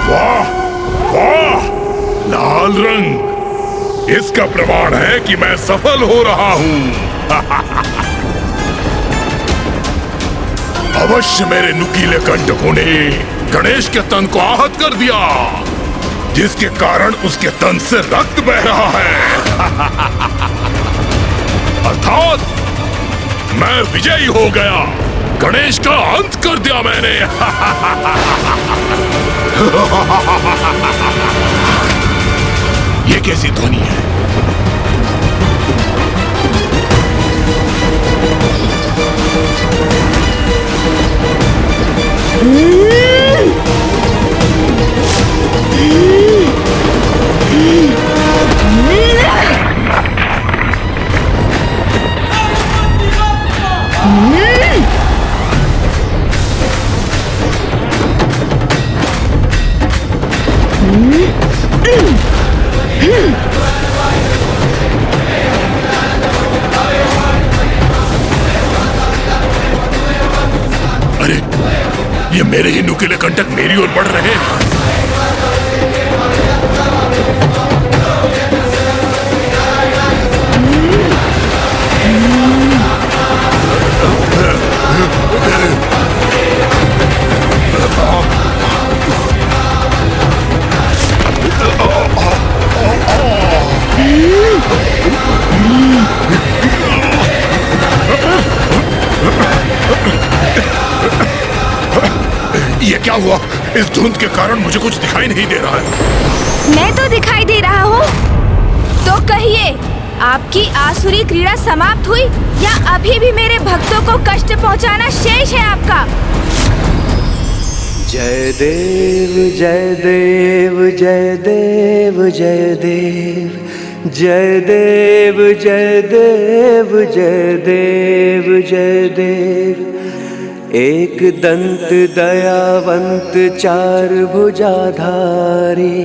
वाह वाह, लाल रंग इसका प्रमाण है कि मैं सफल हो रहा हूं। अवश्य मेरे नुकीले कंटकों ने गणेश के तन को आहत कर दिया, जिसके कारण उसके तन से रक्त बह रहा है। अर्थात मैं विजयी हो गया, गणेश का अंत कर दिया मैंने। ये कैसी ध्वनि है? अरे, ये मेरे ही नुकीले कंटक मेरी ओर बढ़ रहे हैं। ये क्या हुआ? इस धुंध के कारण मुझे कुछ दिखाई नहीं दे रहा है। मैं तो दिखाई दे रहा हूँ। तो कहिए, आपकी आसुरी क्रीड़ा समाप्त हुई या अभी भी मेरे भक्तों को कष्ट पहुँचाना शेष है आपका? जय देव जय देव जय देव जय देव जय देव जय देव जय देव जय देव। एक दंत दयावंत चार भुजाधारी,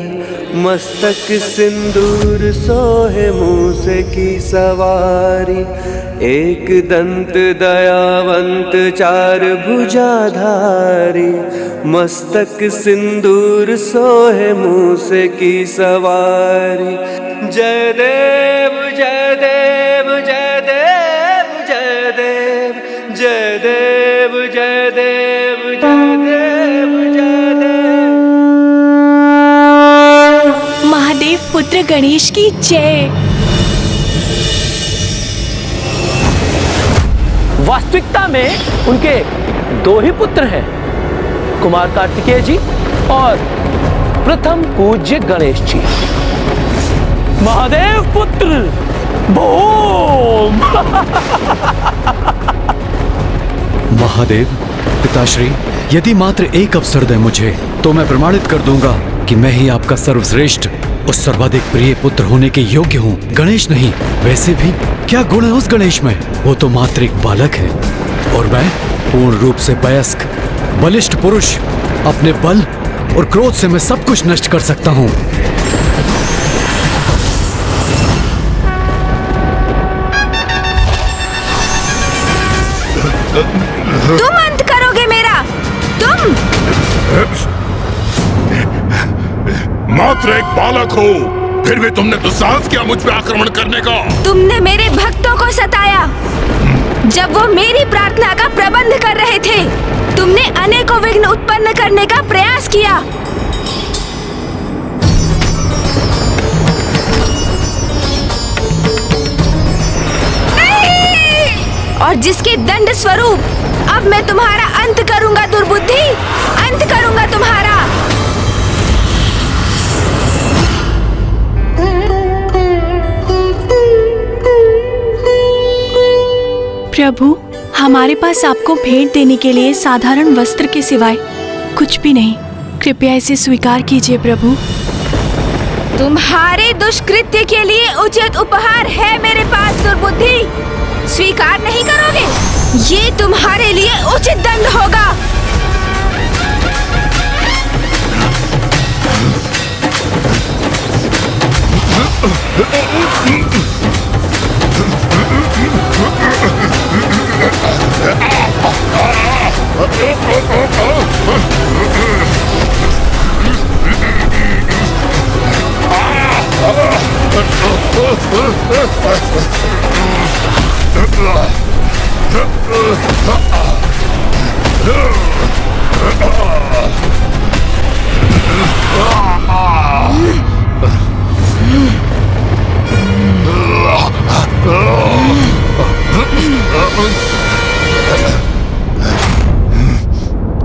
मस्तक सिंदूर सोहे मूस की सवारी। एक दंत दयावंत चार भुजाधारी, मस्तक सिंदूर सोहे मूस की सवारी। जय देव जय देव जय देव जय देव जय देव जय देव जय देव जय देव। महादेव पुत्र गणेश की जय। वास्तविकता में उनके दो ही पुत्र हैं, कुमार कार्तिकेय जी और प्रथम पूज्य गणेश जी। महादेव पुत्र भूम। महादेव पिताश्री, यदि मात्र एक अवसर दे मुझे तो मैं प्रमाणित कर दूंगा कि मैं ही आपका सर्वश्रेष्ठ और सर्वाधिक प्रिय पुत्र होने के योग्य हूँ। गणेश नहीं। वैसे भी क्या गुण है उस गणेश में? वो तो मात्र एक बालक है और मैं पूर्ण रूप से वयस्क बलिष्ठ पुरुष। अपने बल और क्रोध से मैं सब कुछ नष्ट कर सकता हूँ। तुम अंत करोगे मेरा? तुम मात्र एक बालक हो, फिर भी तुमने दुस्साहस किया मुझ पर आक्रमण करने का। तुमने मेरे भक्तों को सताया जब वो मेरी प्रार्थना का प्रबंध कर रहे थे। तुमने अनेकों विघ्न उत्पन्न करने का प्रयास किया। और जिसके दंड स्वरूप अब मैं तुम्हारा अंत करूंगा। दुर्बुद्धि, अंत करूंगा तुम्हारा। प्रभु, हमारे पास आपको भेंट देने के लिए साधारण वस्त्र के सिवाय कुछ भी नहीं। कृपया इसे स्वीकार कीजिए प्रभु। तुम्हारे दुष्कृत्य के लिए उचित उपहार है मेरे पास दुर्बुद्धि। स्वीकार नहीं करोगे? ये तुम्हारे लिए उचित दंड होगा।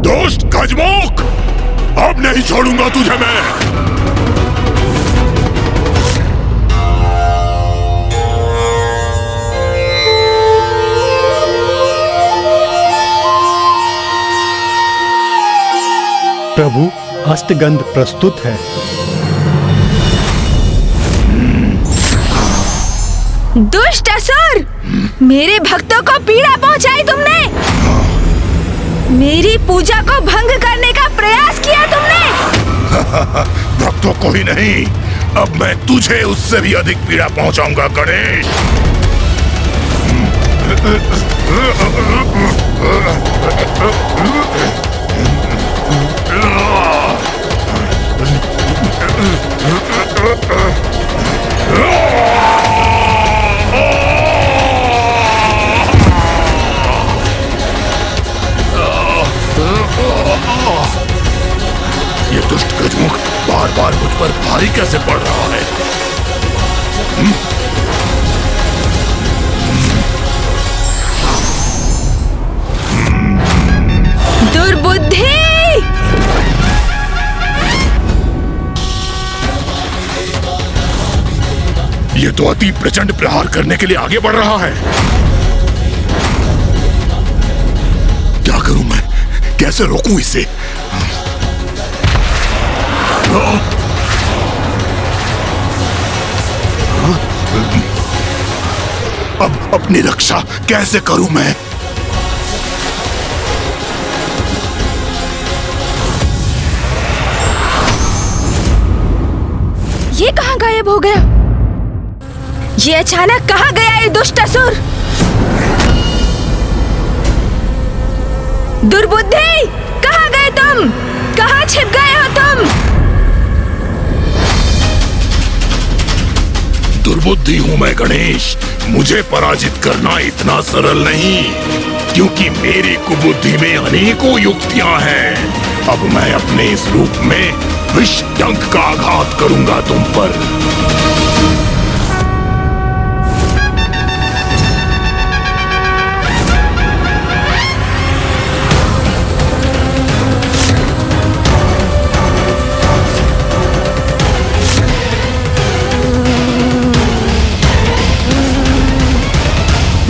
दोस्त गजमुख, अब नहीं छोड़ूंगा तुझे मैं। प्रभु, अष्टगंध प्रस्तुत है। दुष्ट असुर, मेरे भक्तों को पीड़ा पहुंचाई तुमने। मेरी पूजा को भंग करने का प्रयास किया तुमने। भक्तों को ही नहीं, अब मैं तुझे उससे भी अधिक पीड़ा पहुंचाऊंगा गणेश। ये दुष्ट गजमुख बार बार मुझ पर भारी कैसे पड़ रहा है? दुर्बुद्धि! ये तो अति प्रचंड प्रहार करने के लिए आगे बढ़ रहा है। क्या करूं मैं? कैसे रोकूं इसे? अब अपनी रक्षा कैसे करूं मैं? ये कहाँ गायब हो गया? ये अचानक कहाँ गया ये दुष्ट असुर? दुर्बुद्धि, कहाँ गए तुम? कहाँ छिप गए हो तुम? दुर्बुद्धि हूं मैं गणेश। मुझे पराजित करना इतना सरल नहीं, क्योंकि मेरी कुबुद्धि में अनेकों युक्तियां हैं। अब मैं अपने इस रूप में विष डंक का आघात करूंगा तुम पर।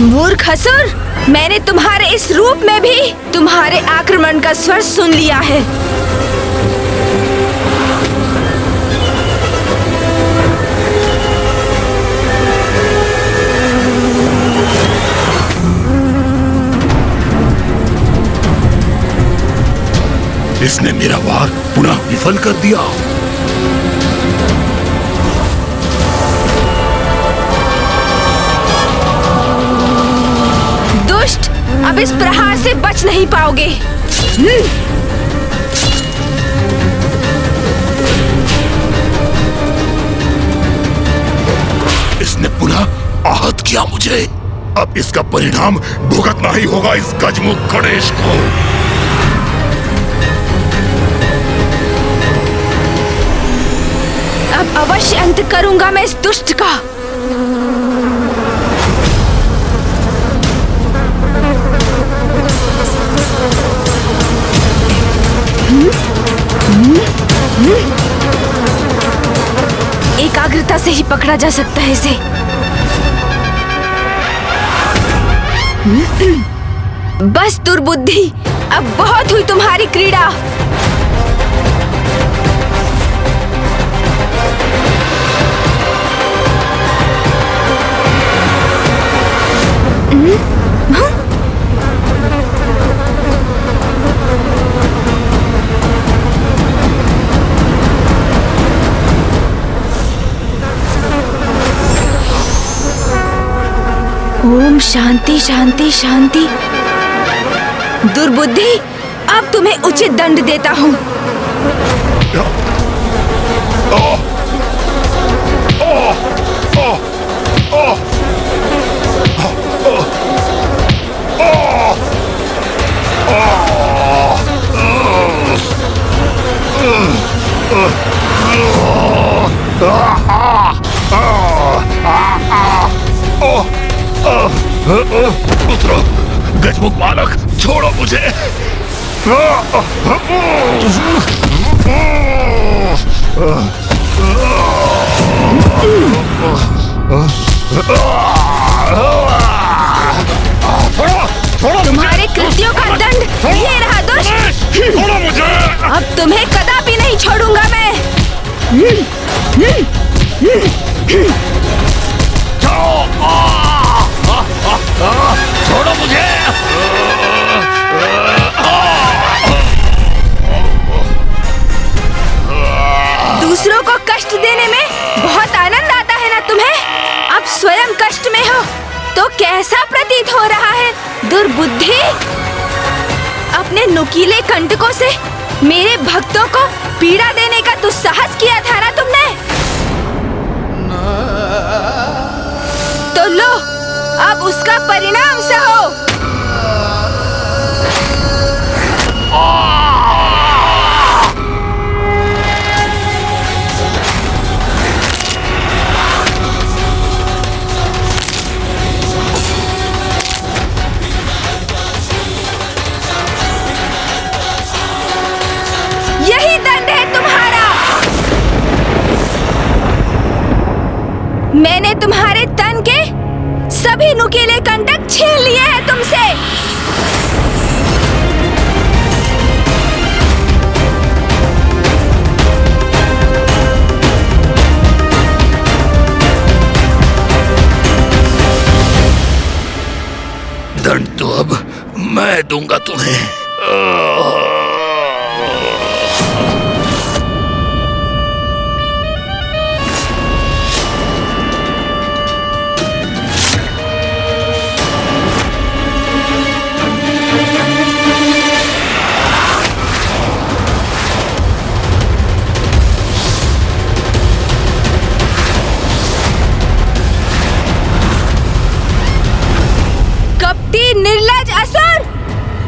मूर्ख असुर, मैंने तुम्हारे इस रूप में भी तुम्हारे आक्रमण का स्वर सुन लिया है। इसने मेरा वार पुनः विफल कर दिया। दुष्ट, अब इस प्रहार से बच नहीं पाओगे। इसने पुनः आहत किया मुझे। अब इसका परिणाम भुगतना ही होगा इस गजमुख गणेश को। अब अवश्य अंत करूंगा मैं इस दुष्ट का। एकाग्रता से ही पकड़ा जा सकता है इसे। बस दुर्बुद्धि, अब बहुत हुई तुम्हारी क्रीड़ा। ओम शांति शांति शांति। दुर्बुद्धि, अब तुम्हें उचित दंड देता हूँ। उतरो गजमुख बालक, छोड़ो मुझे। तुम्हारे कृत्यों का दंड ये रहा दुष्ट। छोड़ो मुझे। अब तुम्हें कदापि नहीं छोड़ूंगा मैं। छोड़ो मुझे। दूसरों को कष्ट देने में बहुत आनंद आता है ना तुम्हें? अब स्वयं कष्ट में हो तो कैसा प्रतीत हो रहा है दुर्बुद्धि? अपने नुकीले कंटकों से मेरे भक्तों को पीड़ा देने का दुस्साहस किया था ना तुमने? तो लो, अब उसका परिणाम सहो। यही दंड है तुम्हारा। मैंने तुम्हारे तन के सभी नुकीले कंटक छीन लिए हैं तुमसे। दंड तो अब मैं दूंगा तुम्हें। निर्लज असुर,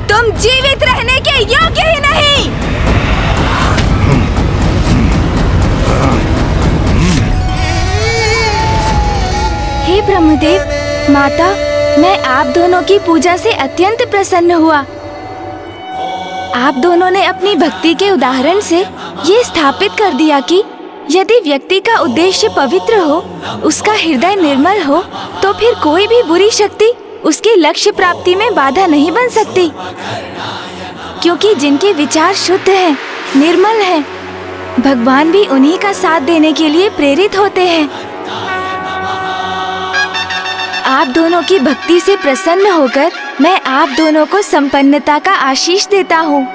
तुम जीवित रहने के योग्य ही नहीं। हे ब्रह्मदेव, माता, मैं आप दोनों की पूजा से अत्यंत प्रसन्न हुआ। आप दोनों ने अपनी भक्ति के उदाहरण से ये स्थापित कर दिया कि यदि व्यक्ति का उद्देश्य पवित्र हो, उसका हृदय निर्मल हो, तो फिर कोई भी बुरी शक्ति उसके लक्ष्य प्राप्ति में बाधा नहीं बन सकती, क्योंकि जिनके विचार शुद्ध हैं, निर्मल हैं, भगवान भी उन्हीं का साथ देने के लिए प्रेरित होते हैं। आप दोनों की भक्ति से प्रसन्न होकर मैं आप दोनों को संपन्नता का आशीष देता हूँ।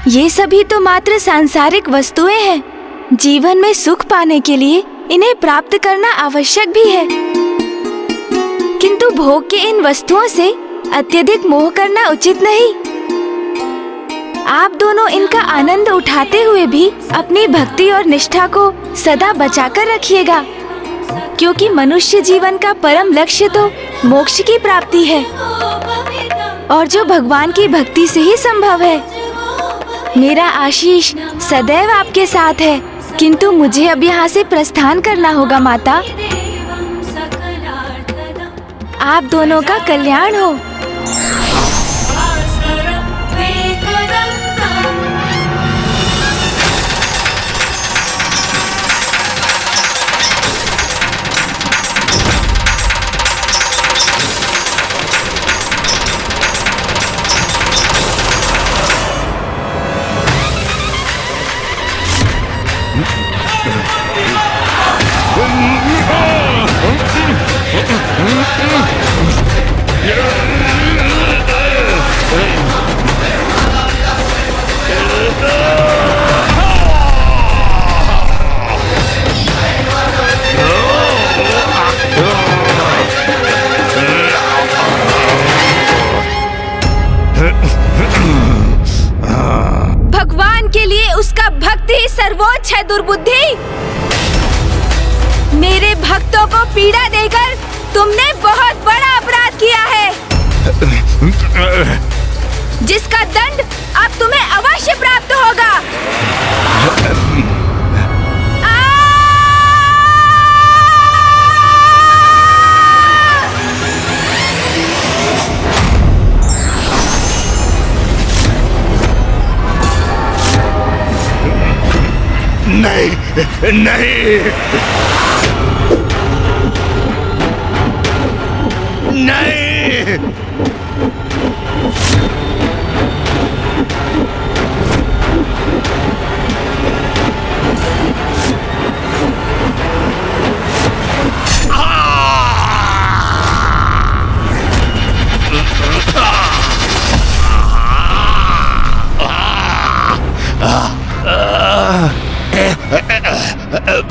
ये सभी तो मात्र सांसारिक वस्तुएं हैं। जीवन में सुख पाने के लिए इन्हें प्राप्त करना आवश्यक भी है, किंतु भोग के इन वस्तुओं से अत्यधिक मोह करना उचित नहीं। आप दोनों इनका आनंद उठाते हुए भी अपनी भक्ति और निष्ठा को सदा बचाकर रखिएगा, क्योंकि मनुष्य जीवन का परम लक्ष्य तो मोक्ष की प्राप्ति है। और जो भगवान की भक्ति से ही संभव है। मेरा आशीष सदैव आपके साथ है, किंतु मुझे अब यहाँ से प्रस्थान करना होगा माता। आप दोनों का कल्याण हो। भगवान के लिए उसका भक्ति ही सर्वोच्च है। दुर्बुद्धि, मेरे भक्तों को पीड़ा देकर तुमने बहुत बड़ा अपराध किया है, जिसका दंड अब तुम्हें अवश्य प्राप्त होगा। नहीं नहीं नहीं,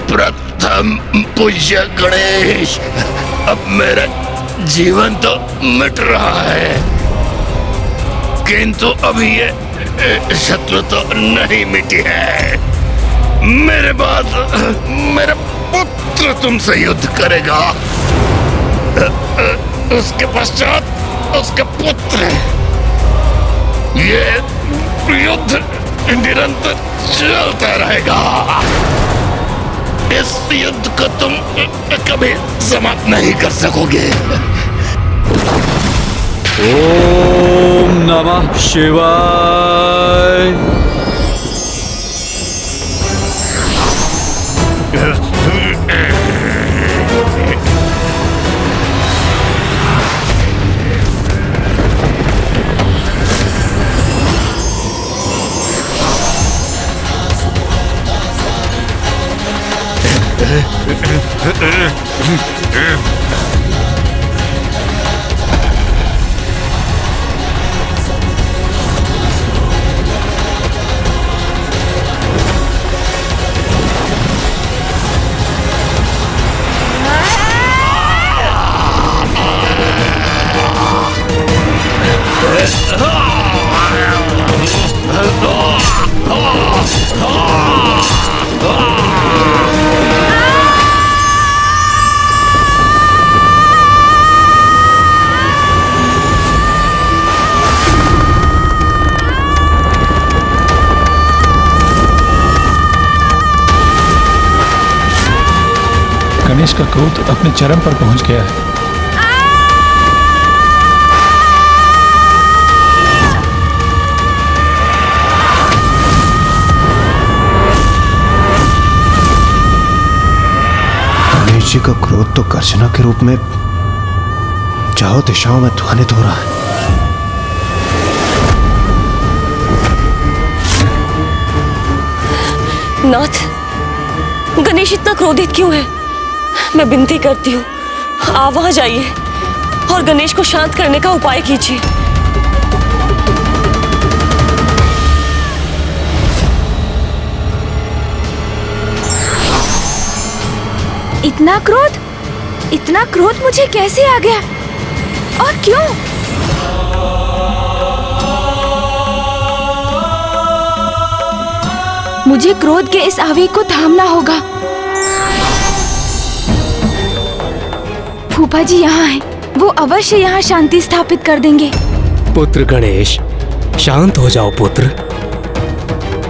प्रथम पूज्य गणेश, अब मेरा जीवन तो मिट रहा है, किंतु अभी ये शत्रु तो नहीं मिटी है। मेरे बाद मेरा पुत्र तुमसे युद्ध करेगा, उसके पश्चात उसके पुत्र। ये युद्ध निरंतर चलता रहेगा। इस युद्ध को तुम कभी समाप्त नहीं कर सकोगे। ओम नमः शिवाय। गणेश का क्रोध अपने चरम पर पहुंच गया है। गणेश जी का क्रोध तो गर्जना के रूप में चारों दिशाओं में ध्वनित हो रहा है। नाथ, गणेश इतना क्रोधित क्यों है? मैं विनती करती हूँ, आप वहां जाइए और गणेश को शांत करने का उपाय कीजिए। इतना क्रोध मुझे कैसे आ गया और क्यों? मुझे क्रोध के इस आवेग को थामना होगा। फूफा जी यहाँ हैं, वो अवश्य यहाँ शांति स्थापित कर देंगे। पुत्र गणेश, शांत हो जाओ पुत्र।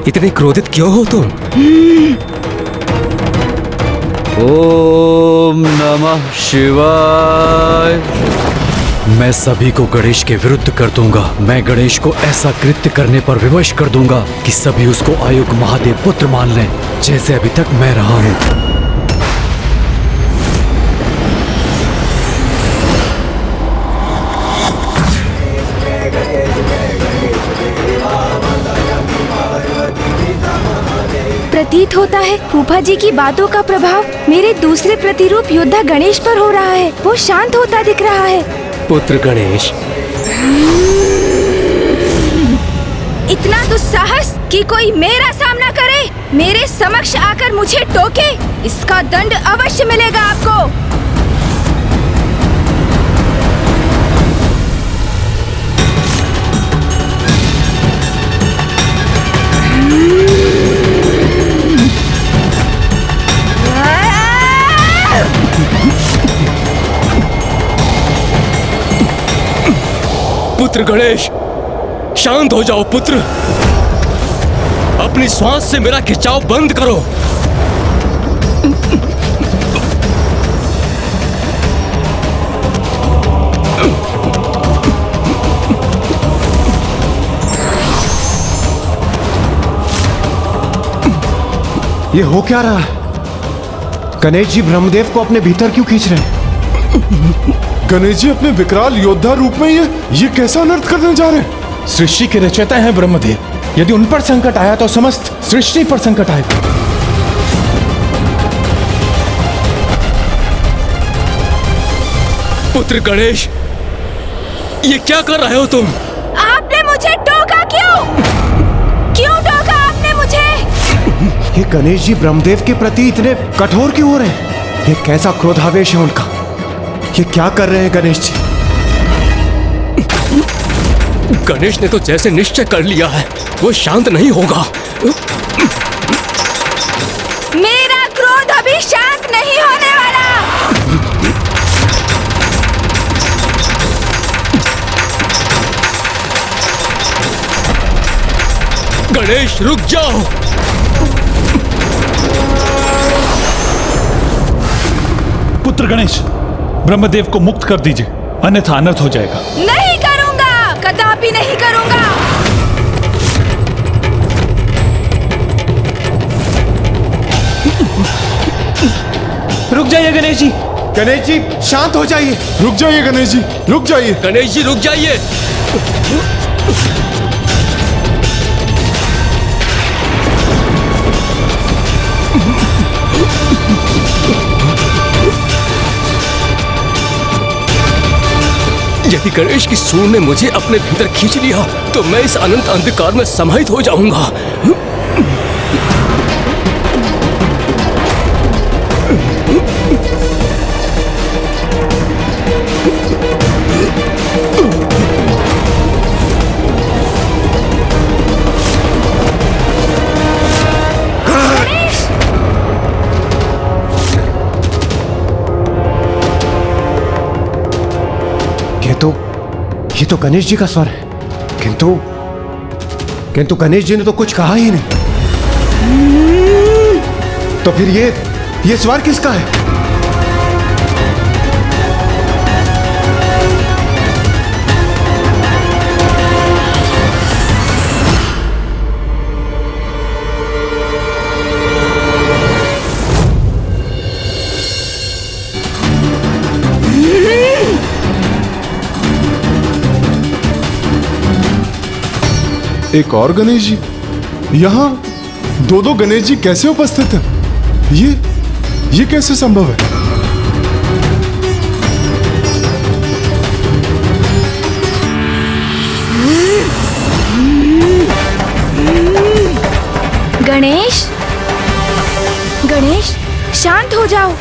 इतने क्रोधित क्यों हो तुम? ओम नमः शिवाय। मैं सभी को गणेश के विरुद्ध कर दूंगा। मैं गणेश को ऐसा कृत्य करने पर विवश कर दूंगा कि सभी उसको आयुक्त महादेव पुत्र मान लें, जैसे अभी तक मैं रहा हूं। प्रतीत होता है फूफा जी की बातों का प्रभाव मेरे दूसरे प्रतिरूप योद्धा गणेश पर हो रहा है। वो शांत होता दिख रहा है। पुत्र गणेश, इतना दुस्साहस कि कोई मेरा सामना करे, मेरे समक्ष आकर मुझे टोके, इसका दंड अवश्य मिलेगा आपको। पुत्र गणेश, शांत हो जाओ पुत्र। अपनी श्वास से मेरा खिंचाव बंद करो। ये हो क्या रहा है? गणेश जी ब्रह्मदेव को अपने भीतर क्यों खींच रहे हैं? गणेश जी अपने विकराल योद्धा रूप में ये कैसा अनर्थ करने जा रहे हैं? सृष्टि के रचयिता हैं ब्रह्मदेव। यदि उन पर संकट आया तो समस्त सृष्टि पर संकट आएगा। पुत्र गणेश, ये क्या कर रहे हो तुम? आपने मुझे टोका क्यों? क्यों टोका आपने मुझे? ये गणेश जी ब्रह्मदेव के प्रति इतने कठोर क्यों हो रहे हैं? ये कैसा क्रोधावेश है उनका? ये क्या कर रहे हैं गणेश जी? गणेश ने तो जैसे निश्चय कर लिया है, वो शांत नहीं होगा। मेरा क्रोध अभी शांत नहीं होने वाला। गणेश रुक जाओ। पुत्र गणेश, ब्रह्मदेव को मुक्त कर दीजिए, अन्यथा अनर्थ हो जाएगा। नहीं करूंगा, कदापि नहीं करूंगा। रुक जाइए गणेश जी। गणेश जी शांत हो जाइए। रुक जाइए गणेश जी, रुक जाइए। गणेश जी रुक जाइए। यदि गणेश की सूंड ने मुझे अपने भीतर खींच लिया तो मैं इस अनंत अंधकार में समाहित हो जाऊंगा। ये तो गणेश जी का स्वर है, किंतु गणेश जी ने तो कुछ कहा ही नहीं। तो फिर ये स्वर किसका है? एक और गणेश जी? यहाँ दो गणेश जी कैसे उपस्थित हैं? ये कैसे संभव है? गणेश, गणेश शांत हो जाओ।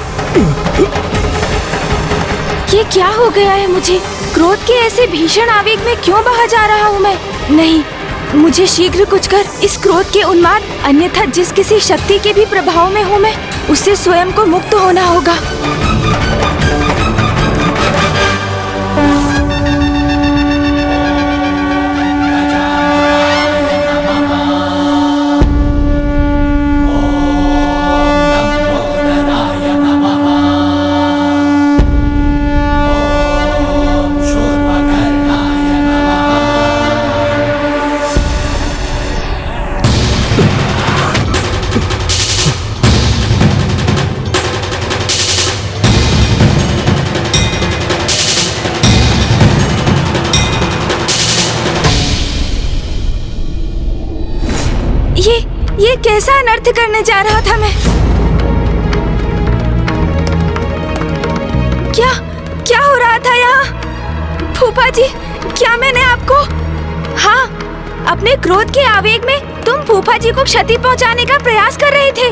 ये क्या हो गया है मुझे? क्रोध के ऐसे भीषण आवेग में क्यों बहा जा रहा हूँ मैं? नहीं, मुझे शीघ्र कुछ कर इस क्रोध के उन्माद, अन्यथा जिस किसी शक्ति के भी प्रभाव में हूँ मैं, उससे स्वयं को मुक्त होना होगा। कैसा अनर्थ करने जा रहा था मैं? क्या हो रहा था यहाँ? फूफा जी, क्या मैंने आपको? हाँ, अपने क्रोध के आवेग में तुम फूफा जी को क्षति पहुँचाने का प्रयास कर रहे थे।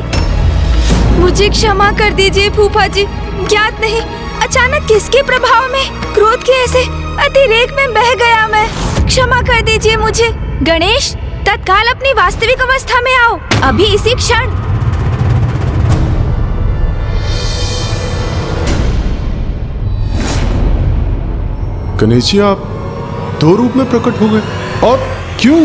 मुझे क्षमा कर दीजिए फूफा जी। ज्ञात नहीं अचानक किसके प्रभाव में क्रोध के ऐसे अतिरेक में बह गया मैं। क्षमा कर दीजिए मुझे। गणेश, तत्काल अपनी वास्तविक अवस्था में आओ, अभी इसी क्षण। गणेश जी, आप दो रूप में प्रकट हो गए, और क्यों?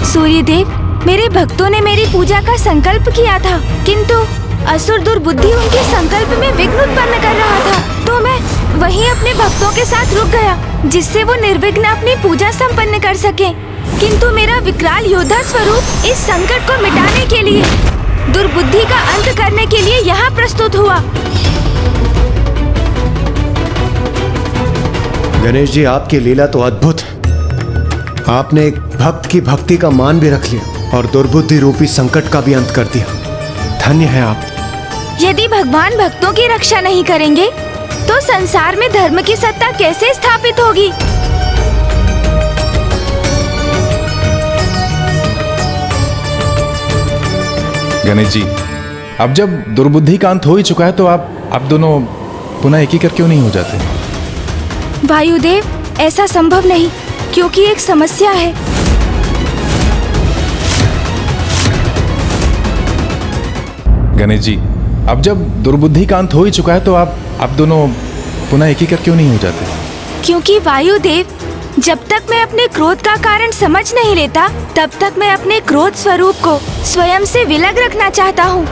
सूर्यदेव, मेरे भक्तों ने मेरी पूजा का संकल्प किया था, किंतु असुर दुर्बुद्धि उनके संकल्प में विघ्न उत्पन्न कर रहा था, तो मैं वहीं अपने भक्तों के साथ रुक गया, जिससे वो निर्विघ्न अपनी पूजा संपन्न कर सके। किंतु मेरा विकराल योद्धा स्वरूप इस संकट को मिटाने के लिए, दुर्बुद्धि का अंत करने के लिए यहाँ प्रस्तुत हुआ। गणेश जी, आपकी लीला तो अद्भुत है। आपने एक भक्त की भक्ति का मान भी रख लिया और दुर्बुद्धि रूपी संकट का भी अंत कर दिया। धन्य है आप। यदि भगवान भक्तों की रक्षा नहीं करेंगे तो संसार में धर्म की सत्ता कैसे स्थापित होगी? गणेश जी, अब जब दुर्बुद्धि का अंत हो ही चुका है तो आप दोनों पुनः एक ही कर क्यों नहीं हो जाते? वायुदेव, ऐसा संभव नहीं, क्योंकि एक समस्या है। गणेश जी, अब जब दुर्बुद्धि का अंत हो ही चुका है तो आप दोनों पुनः एक ही कर क्यों नहीं हो जाते? क्योंकि वायुदेव, जब तक मैं अपने क्रोध का कारण समझ नहीं लेता, तब तक मैं अपने क्रोध स्वरूप को स्वयं से विलग रखना चाहता हूँ,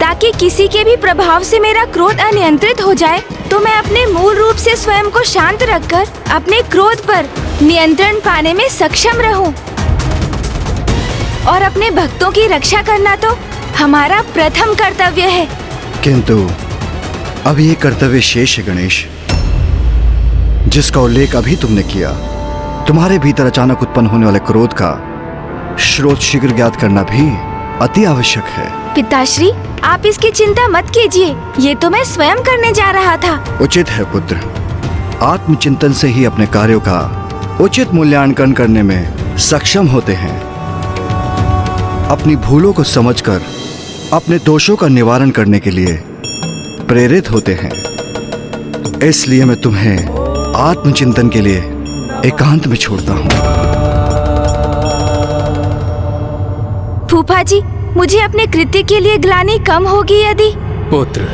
ताकि किसी के भी प्रभाव से मेरा क्रोध अनियंत्रित हो जाए तो मैं अपने मूल रूप से स्वयं को शांत रखकर अपने क्रोध पर नियंत्रण पाने में सक्षम रहूं। और अपने भक्तों की रक्षा करना तो हमारा प्रथम कर्तव्य है। किंतु अब ये कर्तव्य शेष है गणेश, जिसका उल्लेख अभी तुमने किया। तुम्हारे भीतर अचानक उत्पन्न होने वाले क्रोध का स्रोत शीघ्र ज्ञात करना भी अति आवश्यक है। पिताश्री, आप इसकी चिंता मत कीजिए, ये तो मैं स्वयं करने जा रहा था। उचित है पुत्र, आत्मचिंतन से ही अपने कार्यों का उचित मूल्यांकन करने में सक्षम होते हैं। अपनी भूलों को समझकर अपने दोषों का निवारण करने के लिए प्रेरित होते हैं। इसलिए मैं तुम्हें आत्मचिंतन के लिए एकांत में छोड़ता हूँ। फूफा जी, मुझे अपने कृत्य के लिए ग्लानि कम होगी यदि? पुत्र,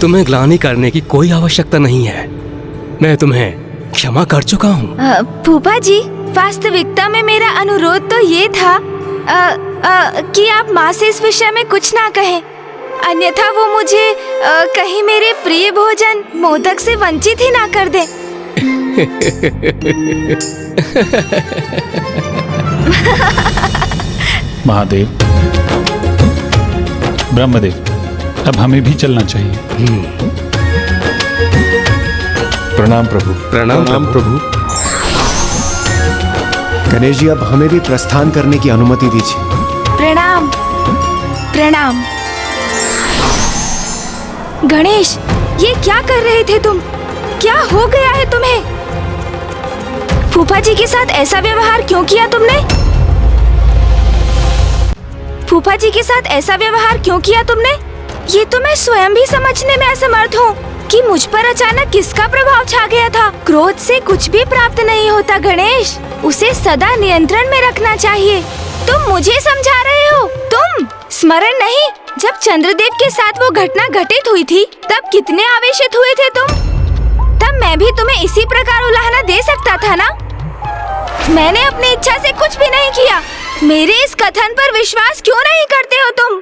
तुम्हें ग्लानि करने की कोई आवश्यकता नहीं है। मैं तुम्हें क्षमा कर चुका हूँ। फूफा जी, वास्तविकता में मेरा अनुरोध तो ये था कि आप माँ से इस विषय में कुछ ना कहें, अन्यथा वो मुझे कहीं मेरे प्रिय भोजन मोदक से वंचित ही ना कर दे। महादेव, ब्रह्मदेव, अब हमें भी चलना चाहिए। प्रणाम प्रभु। प्रणाम प्रभु। गणेश जी, अब हमें भी प्रस्थान करने की अनुमति दीजिए। प्रणाम प्रणाम। गणेश, ये क्या कर रहे थे तुम? क्या हो गया है तुम्हें? फूफा जी के साथ ऐसा व्यवहार क्यों किया तुमने? फूफा जी के साथ ऐसा व्यवहार क्यों किया तुमने? ये तो मैं स्वयं भी समझने में असमर्थ हूँ कि मुझ पर अचानक किसका प्रभाव छा गया था। क्रोध से कुछ भी प्राप्त नहीं होता गणेश, उसे सदा नियंत्रण में रखना चाहिए। तुम मुझे समझा रहे हो? तुम स्मरण नहीं, जब चंद्रदेव के साथ वो घटना घटित हुई थी तब कितने आवेशित हुए थे तुम? तब मैं भी तुम्हें इसी प्रकार उलाहना दे सकता था ना? मैंने अपनी इच्छा से कुछ भी नहीं किया। मेरे इस कथन पर विश्वास क्यों नहीं करते हो तुम?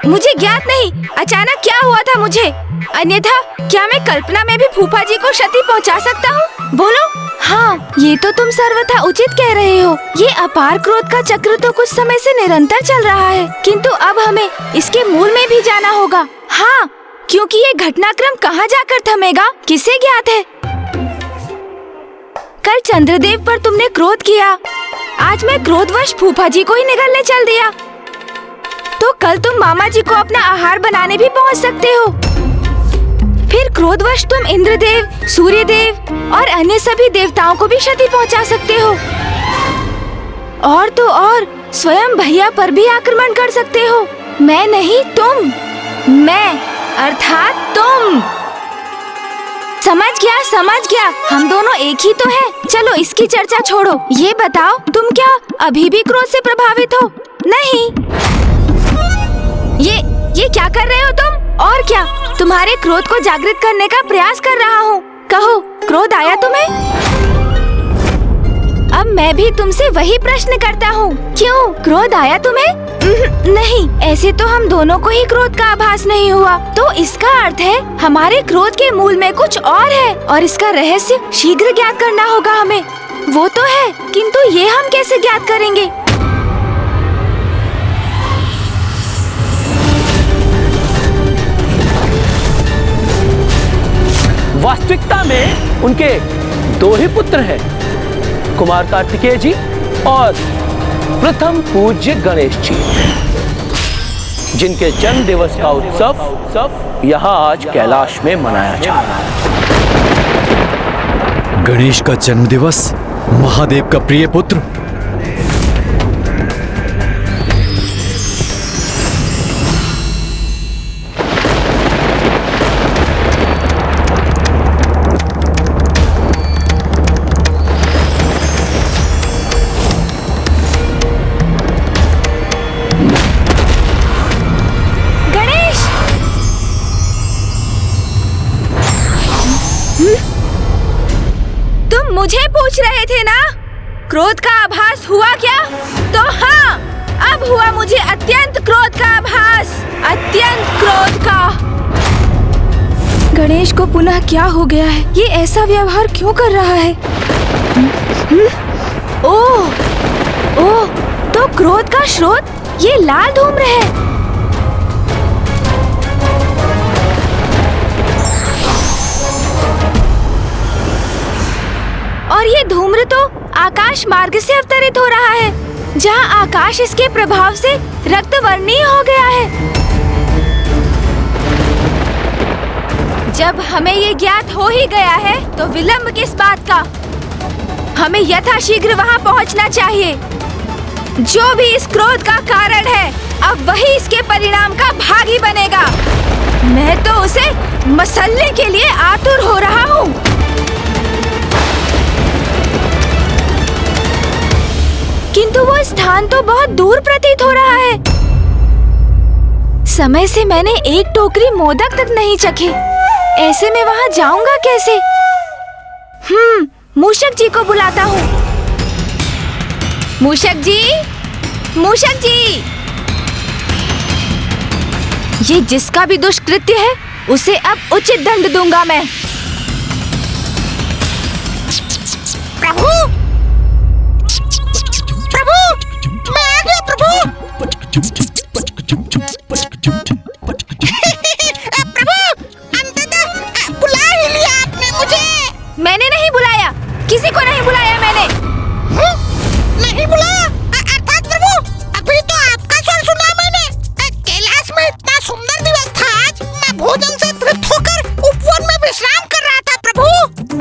मुझे ज्ञात नहीं अचानक क्या हुआ था मुझे, अन्यथा क्या मैं कल्पना में भी फूफा जी को क्षति पहुंचा सकता हूँ? बोलो। हाँ, ये तो तुम सर्वथा उचित कह रहे हो। ये अपार क्रोध का चक्र तो कुछ समय से निरंतर चल रहा है, किंतु अब हमें इसके मूल में भी जाना होगा। हाँ, क्योंकि ये घटनाक्रम कहाँ जाकर थमेगा किसे ज्ञात है। कल चंद्रदेव पर तुमने क्रोध किया, आज मैं क्रोधवश फूफा जी को ही निगलने चल दिया। कल तुम मामा जी को अपना आहार बनाने भी पहुंच सकते हो। फिर क्रोधवश तुम इंद्रदेव, सूर्यदेव और अन्य सभी देवताओं को भी क्षति पहुंचा सकते हो। और तो और स्वयं भैया पर भी आक्रमण कर सकते हो। मैं नहीं, तुम। मैं अर्थात तुम। समझ गया, समझ गया। हम दोनों एक ही तो हैं। चलो इसकी चर्चा छोड़ो। ये बताओ, तुम क्या अभी भी क्रोध से प्रभावित हो? नहीं। ये क्या कर रहे हो तुम? और क्या, तुम्हारे क्रोध को जागृत करने का प्रयास कर रहा हूँ। कहो, क्रोध आया तुम्हें? अब मैं भी तुमसे वही प्रश्न करता हूँ। क्यों, क्रोध आया तुम्हें? नहीं, ऐसे तो हम दोनों को ही क्रोध का आभास नहीं हुआ। तो इसका अर्थ है हमारे क्रोध के मूल में कुछ और है और इसका रहस्य शीघ्र ज्ञात करना होगा हमें। वो तो है, किंतु ये हम कैसे ज्ञात करेंगे? वास्तविकता में उनके दो ही पुत्र हैं, कुमार कार्तिकेय जी और प्रथम पूज्य गणेश जी, जिनके जन्म दिवस का उत्सव यहाँ आज कैलाश में मनाया जा रहा है। गणेश का जन्म दिवस, महादेव का प्रिय पुत्र। मुझे पूछ रहे थे ना, क्रोध का आभास हुआ क्या? तो हाँ, अब हुआ मुझे अत्यंत क्रोध का आभास, अत्यंत क्रोध का। गणेश को पुनः क्या हो गया है? ये ऐसा व्यवहार क्यों कर रहा है? ओह, तो क्रोध का स्रोत ये लाल धूम्र है। और ये धूम्र तो आकाश मार्ग से अवतरित हो रहा है, जहाँ आकाश इसके प्रभाव से रक्तवर्णीय हो गया है। जब हमें ये ज्ञात हो ही गया है, तो विलंब किस बात का? हमें यथाशीघ्र वहाँ पहुँचना चाहिए। जो भी इस क्रोध का कारण है, अब वही इसके परिणाम का भागी बनेगा। मैं तो उसे मसलने के लिए आतुर हो रहा हूँ। किंतु वो स्थान तो बहुत दूर प्रतीत हो रहा है। समय से मैंने एक टोकरी मोदक तक नहीं चखे। ऐसे में वहाँ जाऊंगा कैसे? मूषक जी को बुलाता हूँ। मूषक जी, मूषक जी, ये जिसका भी दुष्कृत्य है, उसे अब उचित दंड दूंगा मैं। प्रभु, मैं आ गया प्रभु। प्रभु, अंततः बुला ही लिया आपने मुझे। मैंने नहीं बुलाया, किसी को नहीं बुलाया मैंने। नहीं बुलाया? अर्थात प्रभु, अभी तो आपका स्वर सुना मैंने। कैलाश में इतना सुंदर दिवस था आज। मैं भोजन से तृप्त होकर उपवन में विश्राम कर रहा था प्रभु।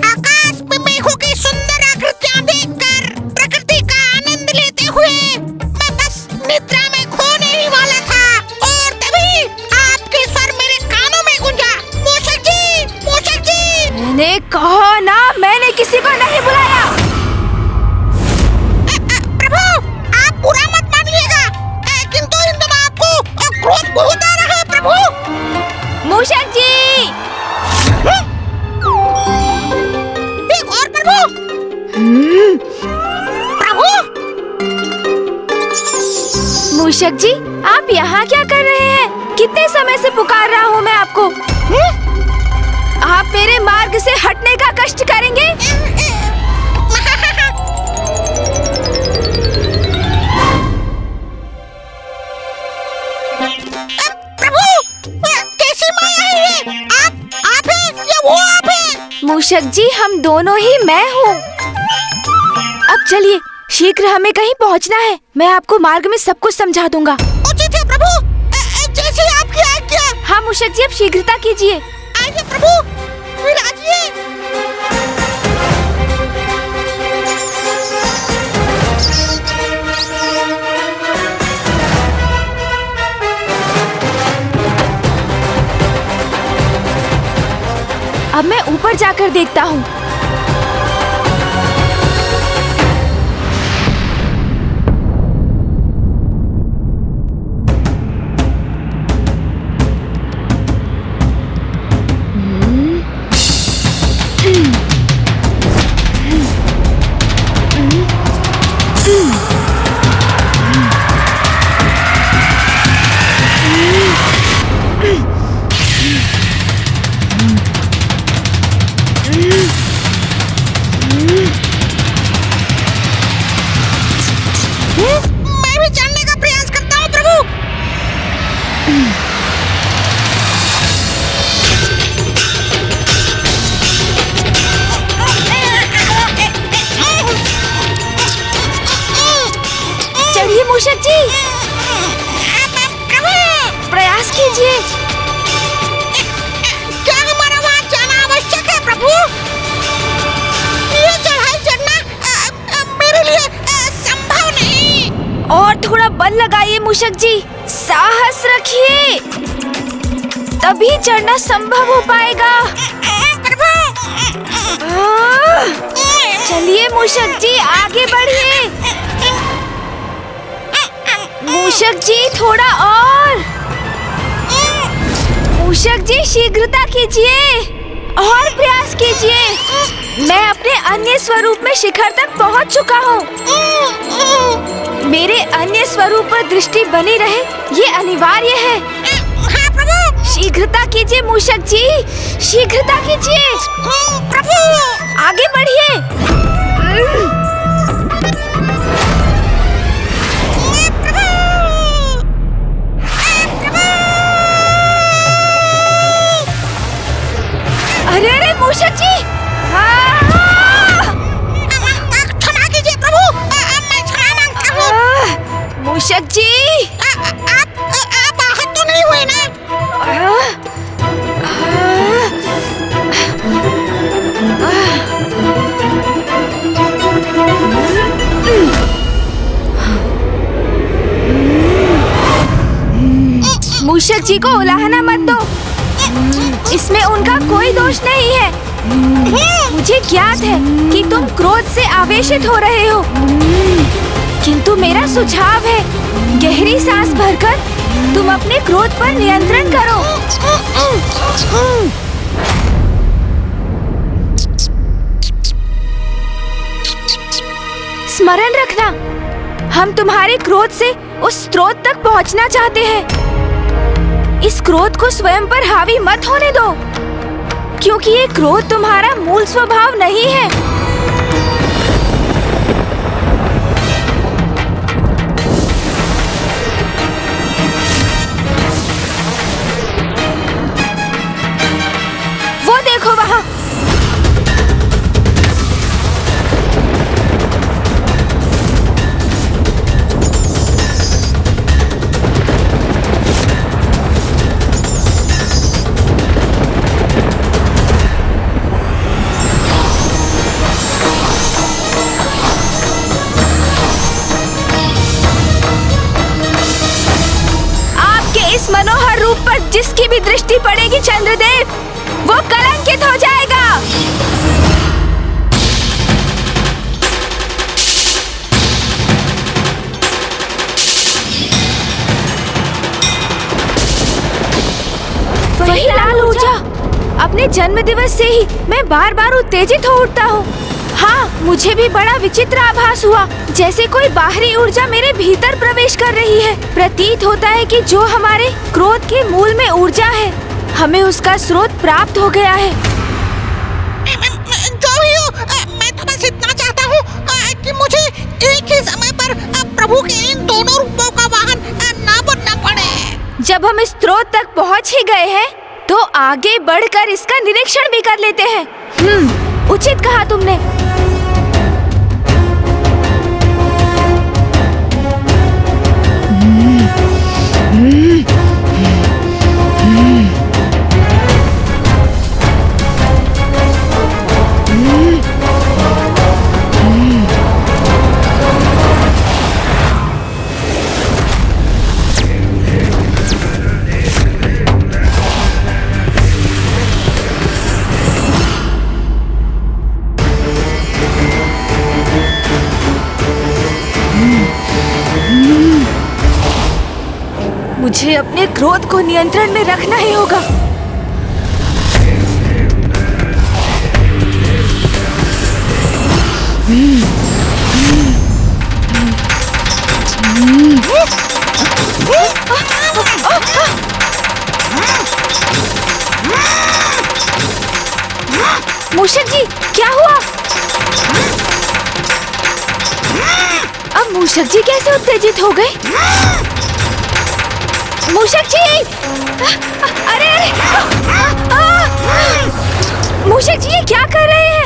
आकाश में मेघों की सुंदर आकृतियां देखकर प्रकृति का आनंद लेते हुए मैं बस निद्रा में खोने ही वाला था, और तभी आपके स्वर मेरे कानों में गूंजा। मूषक जी, मूषक जी। मैंने कहा ना, मैंने किसी को नहीं बुलाया। प्रभु, आप बुरा मत मानिएगा, किंतु इन दिनों आपको क्रोध बहुत आ रहा है प्रभु। मूषक जी। एक और प्रभु। प्रभु। मूषक जी, आप यहाँ क्या कर रहे हैं? कितने समय से पुकार रहा हूँ मैं आपको। आप मेरे मार्ग से हटने का कष्ट करेंगे? प्रभु, कैसी माया है ये? आप हैं या वो आप हैं? मूषक जी, हम दोनों ही मैं हूँ। अब चलिए, शीघ्र हमें कहीं पहुँचना है। मैं आपको मार्ग में सब कुछ समझा दूंगा। उचित है प्रभु। हाँ मूषक जी, अब शीघ्रता कीजिए। आइए प्रभु, विराजिए। अब मैं ऊपर जाकर देखता हूँ। मैं भी चढ़ने का प्रयास करता हूँ प्रभु। चढ़िए मूषक जी, प्रयास कीजिए। क्या हमारा वहाँ जाना आवश्यक है प्रभु? ये चढ़ाई चढ़ना मेरे लिए संभव नहीं। और थोड़ा बल लगाइए मूषक जी, साहस रखिए, तभी चढ़ना संभव हो पाएगा। चलिए मूषक जी, आगे बढ़िए। मूषक जी थोड़ा और। मूषक जी शीघ्रता कीजिए और प्रयास कीजिए। मैं अपने अन्य स्वरूप में शिखर तक पहुंच चुका हूँ। मेरे अन्य स्वरूप पर दृष्टि बनी रहे, ये अनिवार्य है। हाँ प्रभु। शीघ्रता कीजिए मूषक जी, शीघ्रता कीजिए। प्रभु आगे बढ़िए। अरे अरे मूषक जी, क्षमा कीजिए प्रभु, मैं क्षमा मांगता हूँ। मूषक जी, आप आहत तो नहीं हुए ना? मूषक जी को उलाहना मत दो, इसमें उनका कोई दोष नहीं है। मुझे ज्ञात है कि तुम क्रोध से आवेशित हो रहे हो, किंतु मेरा सुझाव है, गहरी सांस भरकर तुम अपने क्रोध पर नियंत्रण करो। स्मरण रखना, हम तुम्हारे क्रोध से उस स्रोत तक पहुंचना चाहते हैं। इस क्रोध को स्वयं पर हावी मत होने दो, क्योंकि ये क्रोध तुम्हारा मूल स्वभाव नहीं है। वो देखो वहाँ। इस मनोहर रूप पर जिसकी भी दृष्टि पड़ेगी चंद्रदेव, वो कलंकित हो जाएगा। वही लाल ऊर्जा, अपने जन्म दिवस से ही मैं बार बार उत्तेजित हो उठता हूँ। हाँ, मुझे भी बड़ा विचित्र आभास हुआ, जैसे कोई बाहरी ऊर्जा मेरे भीतर प्रवेश कर रही है। प्रतीत होता है कि जो हमारे क्रोध के मूल में ऊर्जा है, हमें उसका स्रोत प्राप्त हो गया है। जो भी हो, मैं तो बस इतना चाहता हूँ कि मुझे एक ही समय पर प्रभु के इन दोनों रूपों का वाहन न बनना पड़े। जब हम इस स्रोत तक पहुँच ही गए हैं, तो आगे बढ़कर इसका निरीक्षण भी कर लेते हैं। उचित कहा तुमने। अपने क्रोध को नियंत्रण में रखना ही होगा। मूषक जी, क्या हुआ? अब मूषक जी कैसे उत्तेजित हो गए? मूषक जी! अरे अरे! मूषक जी, ये क्या कर रहे हैं?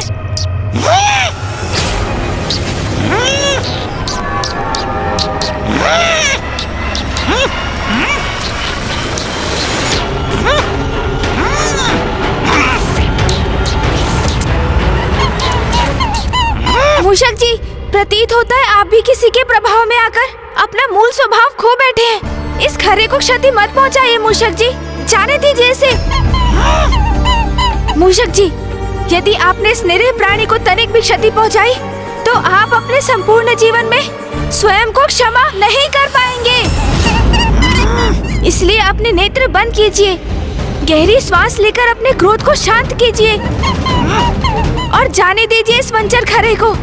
मूषक जी, प्रतीत होता है आप भी किसी के प्रभाव में आकर अपना मूल स्वभाव खो बैठे हैं। इस खरे को क्षति मत पहुंचाइए मूषक जी, जाने दीजिए इसे। मूषक जी, यदि आपने इस निरीह प्राणी को तनिक भी क्षति पहुंचाई तो आप अपने संपूर्ण जीवन में स्वयं को क्षमा नहीं कर पाएंगे। इसलिए अपने नेत्र बंद कीजिए, गहरी श्वास लेकर अपने क्रोध को शांत कीजिए और जाने दीजिए इस वंचर खरे को।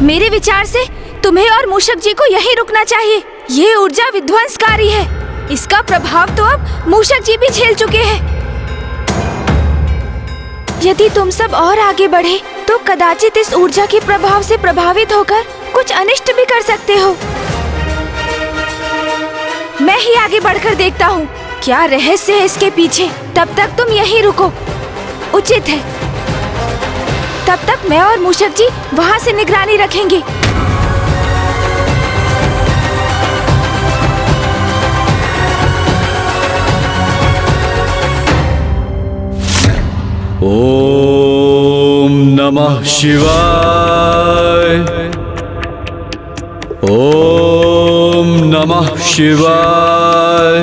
मेरे विचार से तुम्हें और मूषक जी को यहीं रुकना चाहिए। ये ऊर्जा विध्वंसकारी है, इसका प्रभाव तो अब मूषक जी भी झेल चुके हैं। यदि तुम सब और आगे बढ़े तो कदाचित इस ऊर्जा के प्रभाव से प्रभावित होकर कुछ अनिष्ट भी कर सकते हो। मैं ही आगे बढ़कर देखता हूँ क्या रहस्य है इसके पीछे। तब तक तुम यहीं रुको, उचित है। तब तक मैं और मूषक जी वहाँ से निगरानी रखेंगे। ओम नमः शिवाय। ओम नमः शिवाय।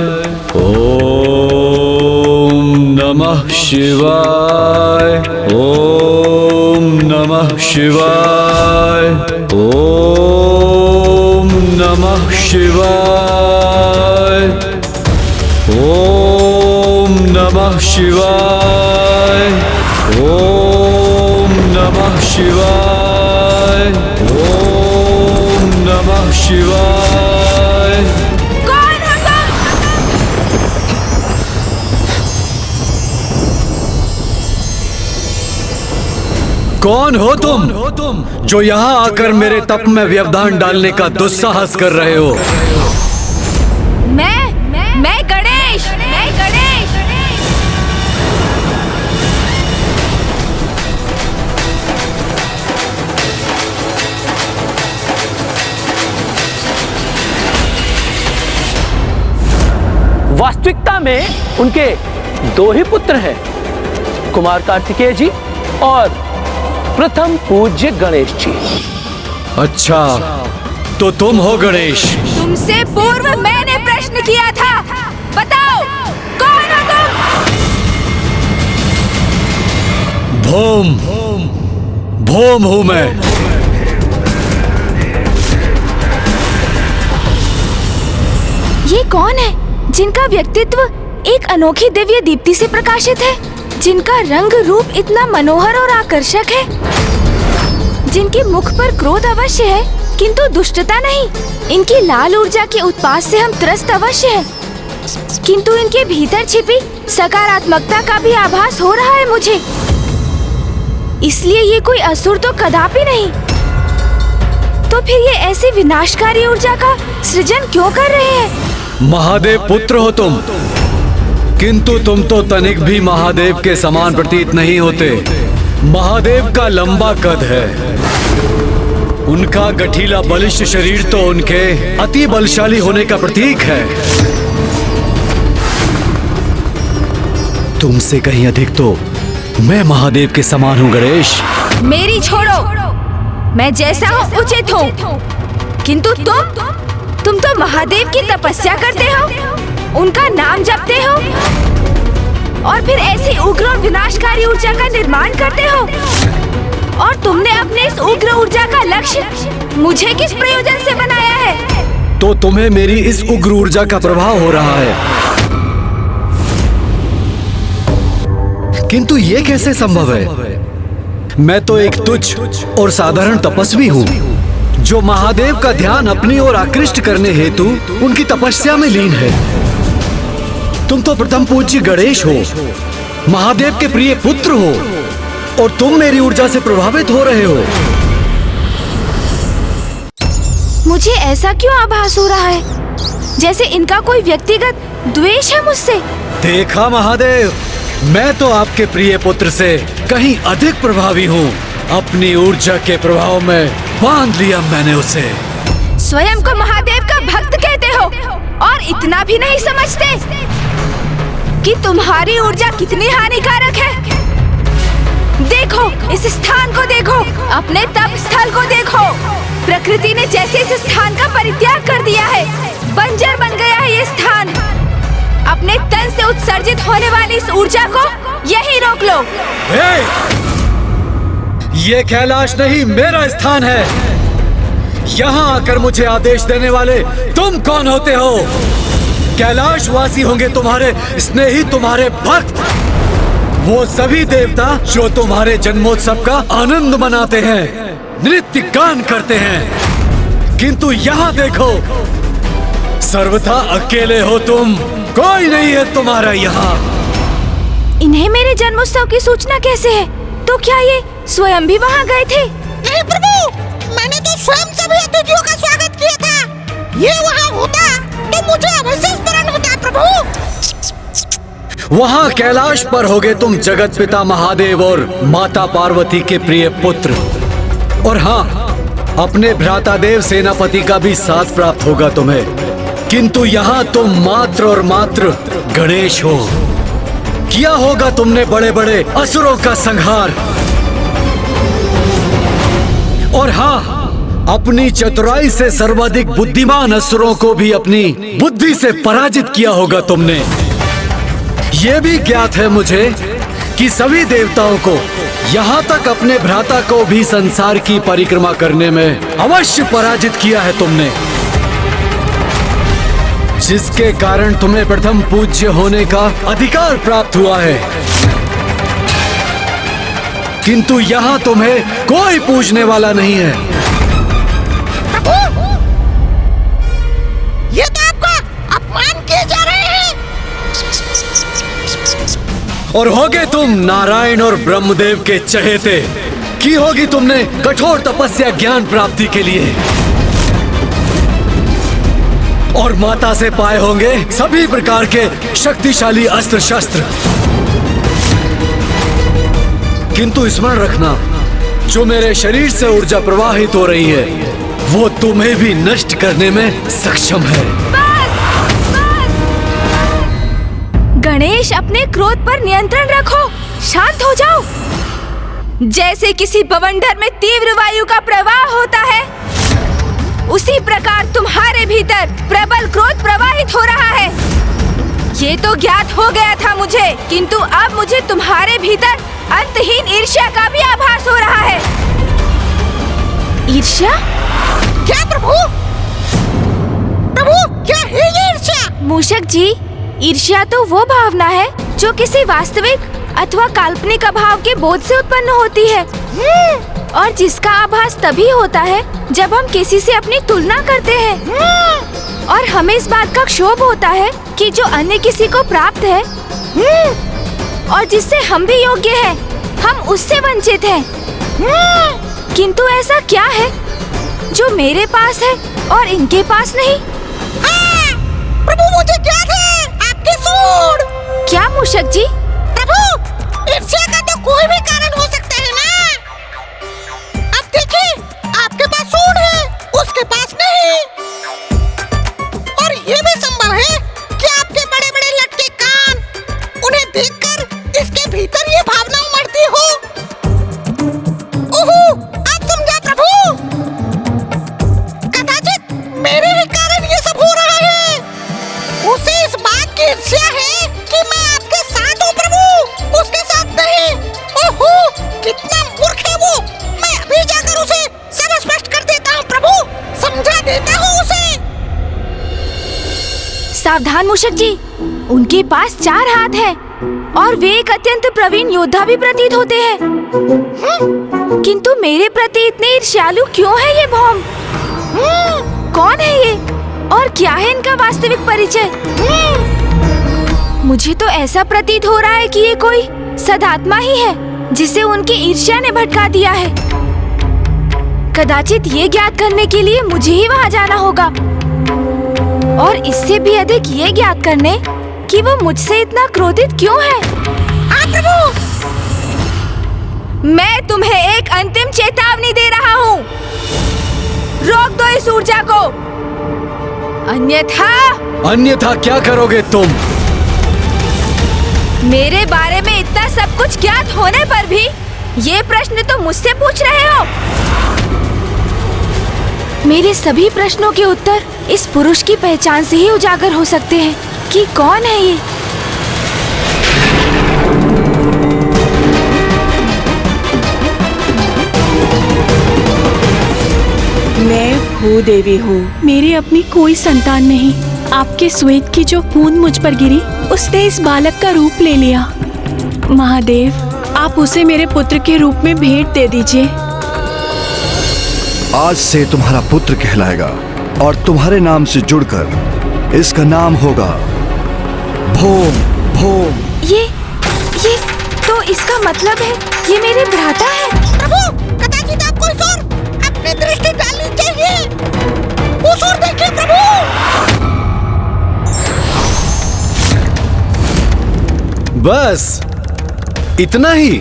ओम नमः शिवाय। ओम नमः शिवाय। ओम नमः शिवाय। ओम नमः शिवाय। ओम नमः शिवाय। ओम नमः शिवाय। कौन हो तुम जो यहाँ आकर मेरे तप में व्यवधान डालने का दुस्साहस कर रहे हो? मैं गणेश। वास्तविकता में उनके दो ही पुत्र हैं, कुमार कार्तिकेय जी और प्रथम पूज्य गणेश जी। अच्छा, तो तुम हो गणेश? तुमसे पूर्व मैंने प्रश्न किया था, बताओ कौन हो तुम? भोम हूं मैं। ये कौन है जिनका व्यक्तित्व एक अनोखी दिव्य दीप्ति से प्रकाशित है, जिनका रंग रूप इतना मनोहर और आकर्षक है, जिनके मुख पर क्रोध अवश्य है किंतु दुष्टता नहीं, इनकी लाल ऊर्जा के उत्पात से हम त्रस्त अवश्य हैं, किंतु इनके भीतर छिपी सकारात्मकता का भी आभास हो रहा है मुझे। इसलिए ये कोई असुर तो कदापि नहीं। तो फिर ये ऐसी विनाशकारी ऊर्जा का सृजन क्यों कर रहे हैं? महादेव पुत्र हो तुम, किंतु तुम तो तनिक भी महादेव के समान प्रतीत नहीं होते। महादेव का लंबा कद है, उनका गठीला बलिष्ठ शरीर तो उनके अति बलशाली होने का प्रतीक है। तुमसे कहीं अधिक तो मैं महादेव के समान हूँ गणेश। मेरी छोड़ो, मैं जैसा हूँ उचित हूँ, किंतु तुम तो महादेव की तपस्या करते हो, उनका नाम जपते हो और फिर ऐसी उग्र और विनाशकारी ऊर्जा का निर्माण करते हो। और तुमने अपने इस उग्र ऊर्जा का लक्ष्य मुझे किस प्रयोजन से बनाया है? तो तुम्हें मेरी इस उग्र ऊर्जा का प्रभाव हो रहा है, किंतु ये कैसे संभव है? मैं तो एक तुच्छ और साधारण तपस्वी हूँ जो महादेव का ध्यान अपनी ओर आकृष्ट करने हेतु उनकी तपस्या में लीन है। तुम तो प्रथम पूज्य गणेश हो, महादेव के प्रिय पुत्र हो, और तुम मेरी ऊर्जा से प्रभावित हो रहे हो। मुझे ऐसा क्यों आभास हो रहा है जैसे इनका कोई व्यक्तिगत द्वेष है मुझसे? देखा महादेव, मैं तो आपके प्रिय पुत्र से कहीं अधिक प्रभावी हूँ। अपनी ऊर्जा के प्रभाव में बांध लिया मैंने उसे। स्वयं को महादेव का भक्त कहते हो और इतना भी नहीं समझते कि तुम्हारी ऊर्जा कितनी हानिकारक है। देखो, इस स्थान को देखो, अपने तप स्थल को देखो। प्रकृति ने जैसे इस स्थान का परित्याग कर दिया है, बंजर बन गया है ये स्थान। अपने तन से उत्सर्जित होने वाली इस ऊर्जा को यही रोक लो। ये कैलाश नहीं, मेरा स्थान है। यहाँ आकर मुझे आदेश देने वाले तुम कौन होते हो? कैलाश वासी होंगे तुम्हारे स्नेही, तुम्हारे भक्त, वो सभी देवता जो तुम्हारे जन्मोत्सव का आनंद मनाते हैं, नृत्य गान करते हैं। किंतु यहाँ देखो, सर्वथा अकेले हो तुम, कोई नहीं है तुम्हारा यहाँ। इन्हें मेरे जन्मोत्सव की सूचना कैसे है? तो क्या ये स्वयं भी वहाँ गए थे? नहीं प्रभु, मैंने तो स्वयं सभी अतिथियों का स्वागत किया था। ये वहाँ होता तो मुझे अवश्य स्मरण होता प्रभु। वहाँ कैलाश पर होगे तुम जगत पिता महादेव और माता पार्वती के प्रिय पुत्र, और हाँ, अपने भ्राता देव सेनापति का भी साथ प्राप्त होगा तुम्हें। किंतु यहाँ तुम मात्र और मात्र गणेश हो। किया होगा तुमने बड़े बड़े असुरों का संहार, और हाँ, अपनी चतुराई से सर्वाधिक बुद्धिमान असुरों को भी अपनी बुद्धि से पराजित किया होगा तुमने। ये भी ज्ञात है मुझे कि सभी देवताओं को, यहाँ तक अपने भ्राता को भी संसार की परिक्रमा करने में अवश्य पराजित किया है तुमने, जिसके कारण तुम्हें प्रथम पूज्य होने का अधिकार प्राप्त हुआ है। किंतु यहाँ तुम्हें कोई पूजने वाला नहीं है। प्रभु, ये तो आपका अपमान किए जा रहे हैं। और होगे तुम नारायण और ब्रह्मदेव के चहेते। की होगी तुमने कठोर तपस्या ज्ञान प्राप्ति के लिए, और माता से पाए होंगे सभी प्रकार के शक्तिशाली अस्त्र शस्त्र। किंतु स्मरण रखना, जो मेरे शरीर से ऊर्जा प्रवाहित हो रही है वो तुम्हें भी नष्ट करने में सक्षम है। गणेश, अपने क्रोध पर नियंत्रण रखो, शांत हो जाओ। जैसे किसी बवंडर में तीव्र वायु का प्रवाह होता है, उसी प्रकार तुम्हारे भीतर प्रबल क्रोध प्रवाहित हो रहा है। ये तो ज्ञात हो गया था मुझे, किंतु अब मुझे तुम्हारे भीतर अंतहीन ईर्ष्या का भी आभास हो रहा है। ईर्ष्या? क्या प्रभु? प्रभु, क्या है ये ईर्ष्या? मूषक जी, ईर्ष्या तो वो भावना है जो किसी वास्तविक अथवा काल्पनिक अभाव के बोध से उत्पन्न होती है, और जिसका आभास तभी होता है जब हम किसी से अपनी तुलना करते हैं, और हमें इस बात का क्षोभ होता है कि जो अन्य किसी को प्राप्त है और जिससे हम भी योग्य हैं, हम उससे वंचित हैं। किंतु ऐसा क्या है जो मेरे पास है और इनके पास नहीं? प्रभु, मुझे ज्ञात है आपकी सूंड। क्या मूषक जी? प्रभु, ईर्ष्या का तो कोई भी कारण हो सकता है ना। अब देखिए, आपके पास सूंड है, उसके पास नहीं। और ये भी संभव है कि आपके बड़े बड़े लटके कान, उन्हें देखकर इसके भीतर ये भावना उमड़ती हो। ओहो, आप समझा प्रभु। सावधान मूषक जी, उनके पास 4 हाथ हैं और वे एक अत्यंत प्रवीण योद्धा भी प्रतीत होते हैं। किंतु मेरे प्रति इतने ईर्ष्यालु क्यों है ये भौम? कौन है ये और क्या है इनका वास्तविक परिचय? मुझे तो ऐसा प्रतीत हो रहा है कि ये कोई सदात्मा ही है जिसे उनकी ईर्ष्या ने भटका दिया है। कदाचित ये ज्ञात करने के लिए मुझे ही वहाँ जाना होगा और इससे भी अधिक ये ज्ञात करने कि वो मुझसे इतना क्रोधित क्यों है। प्रभु, मैं तुम्हें एक अंतिम चेतावनी दे रहा हूँ, रोक दो इस ऊर्जा को, अन्यथा क्या करोगे तुम? मेरे बारे में इतना सब कुछ ज्ञात होने पर भी ये प्रश्न तो मुझसे पूछ रहे हो। मेरे सभी प्रश्नों के उत्तर इस पुरुष की पहचान से ही उजागर हो सकते हैं कि कौन है ये। मैं भूदेवी हूँ। मेरी अपनी कोई संतान नहीं। आपके श्वेत की जो बूंद मुझ पर गिरी, उसने इस बालक का रूप ले लिया। महादेव, आप उसे मेरे पुत्र के रूप में भेंट दे दीजिए। आज से तुम्हारा पुत्र कहलाएगा और तुम्हारे नाम से जुड़कर इसका नाम होगा भौम। भौम। ये तो इसका मतलब है ये मेरे भ्राता है। प्रभु, कदाचित आप कोई और अपनी दृष्टि डालनी चाहिए। उस ओर देखिए प्रभु। बस इतना ही?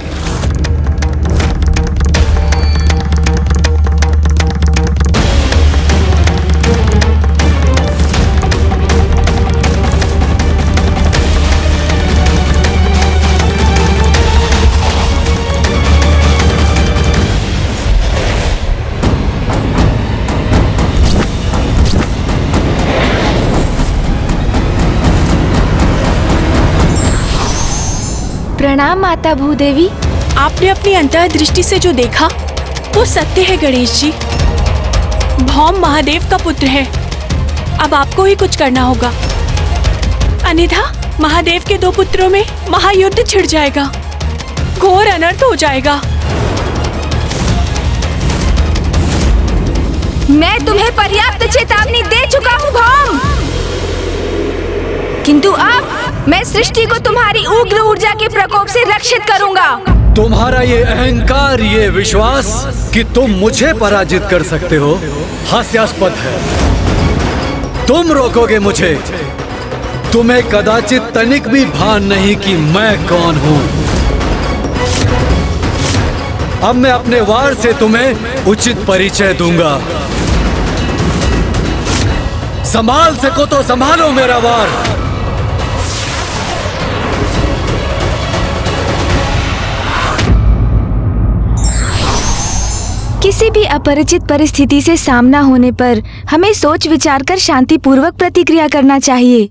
प्रणाम माता भूदेवी। आपने अपनी अंतर्दृष्टि से जो देखा वो सत्य है गणेश जी। भौम महादेव का पुत्र है। अब आपको ही कुछ करना होगा, अन्यथा महादेव के 2 पुत्रों में महायुद्ध छिड़ जाएगा, घोर अनर्थ हो जाएगा। मैं तुम्हें पर्याप्त चेतावनी दे चुका हूँ भौम, किंतु अब मैं सृष्टि को तुम्हारी उग्र ऊर्जा के प्रकोप से रक्षित करूंगा। तुम्हारा ये अहंकार, ये विश्वास कि तुम मुझे पराजित कर सकते हो, हास्यास्पद है। तुम रोकोगे मुझे? तुम्हें कदाचित तनिक भी भान नहीं कि मैं कौन हूं। अब मैं अपने वार से तुम्हें उचित परिचय दूंगा। संभाल सको तो संभालो मेरा वार। किसी भी अपरिचित परिस्थिति से सामना होने पर हमें सोच विचार कर शांतिपूर्वक प्रतिक्रिया करना चाहिए।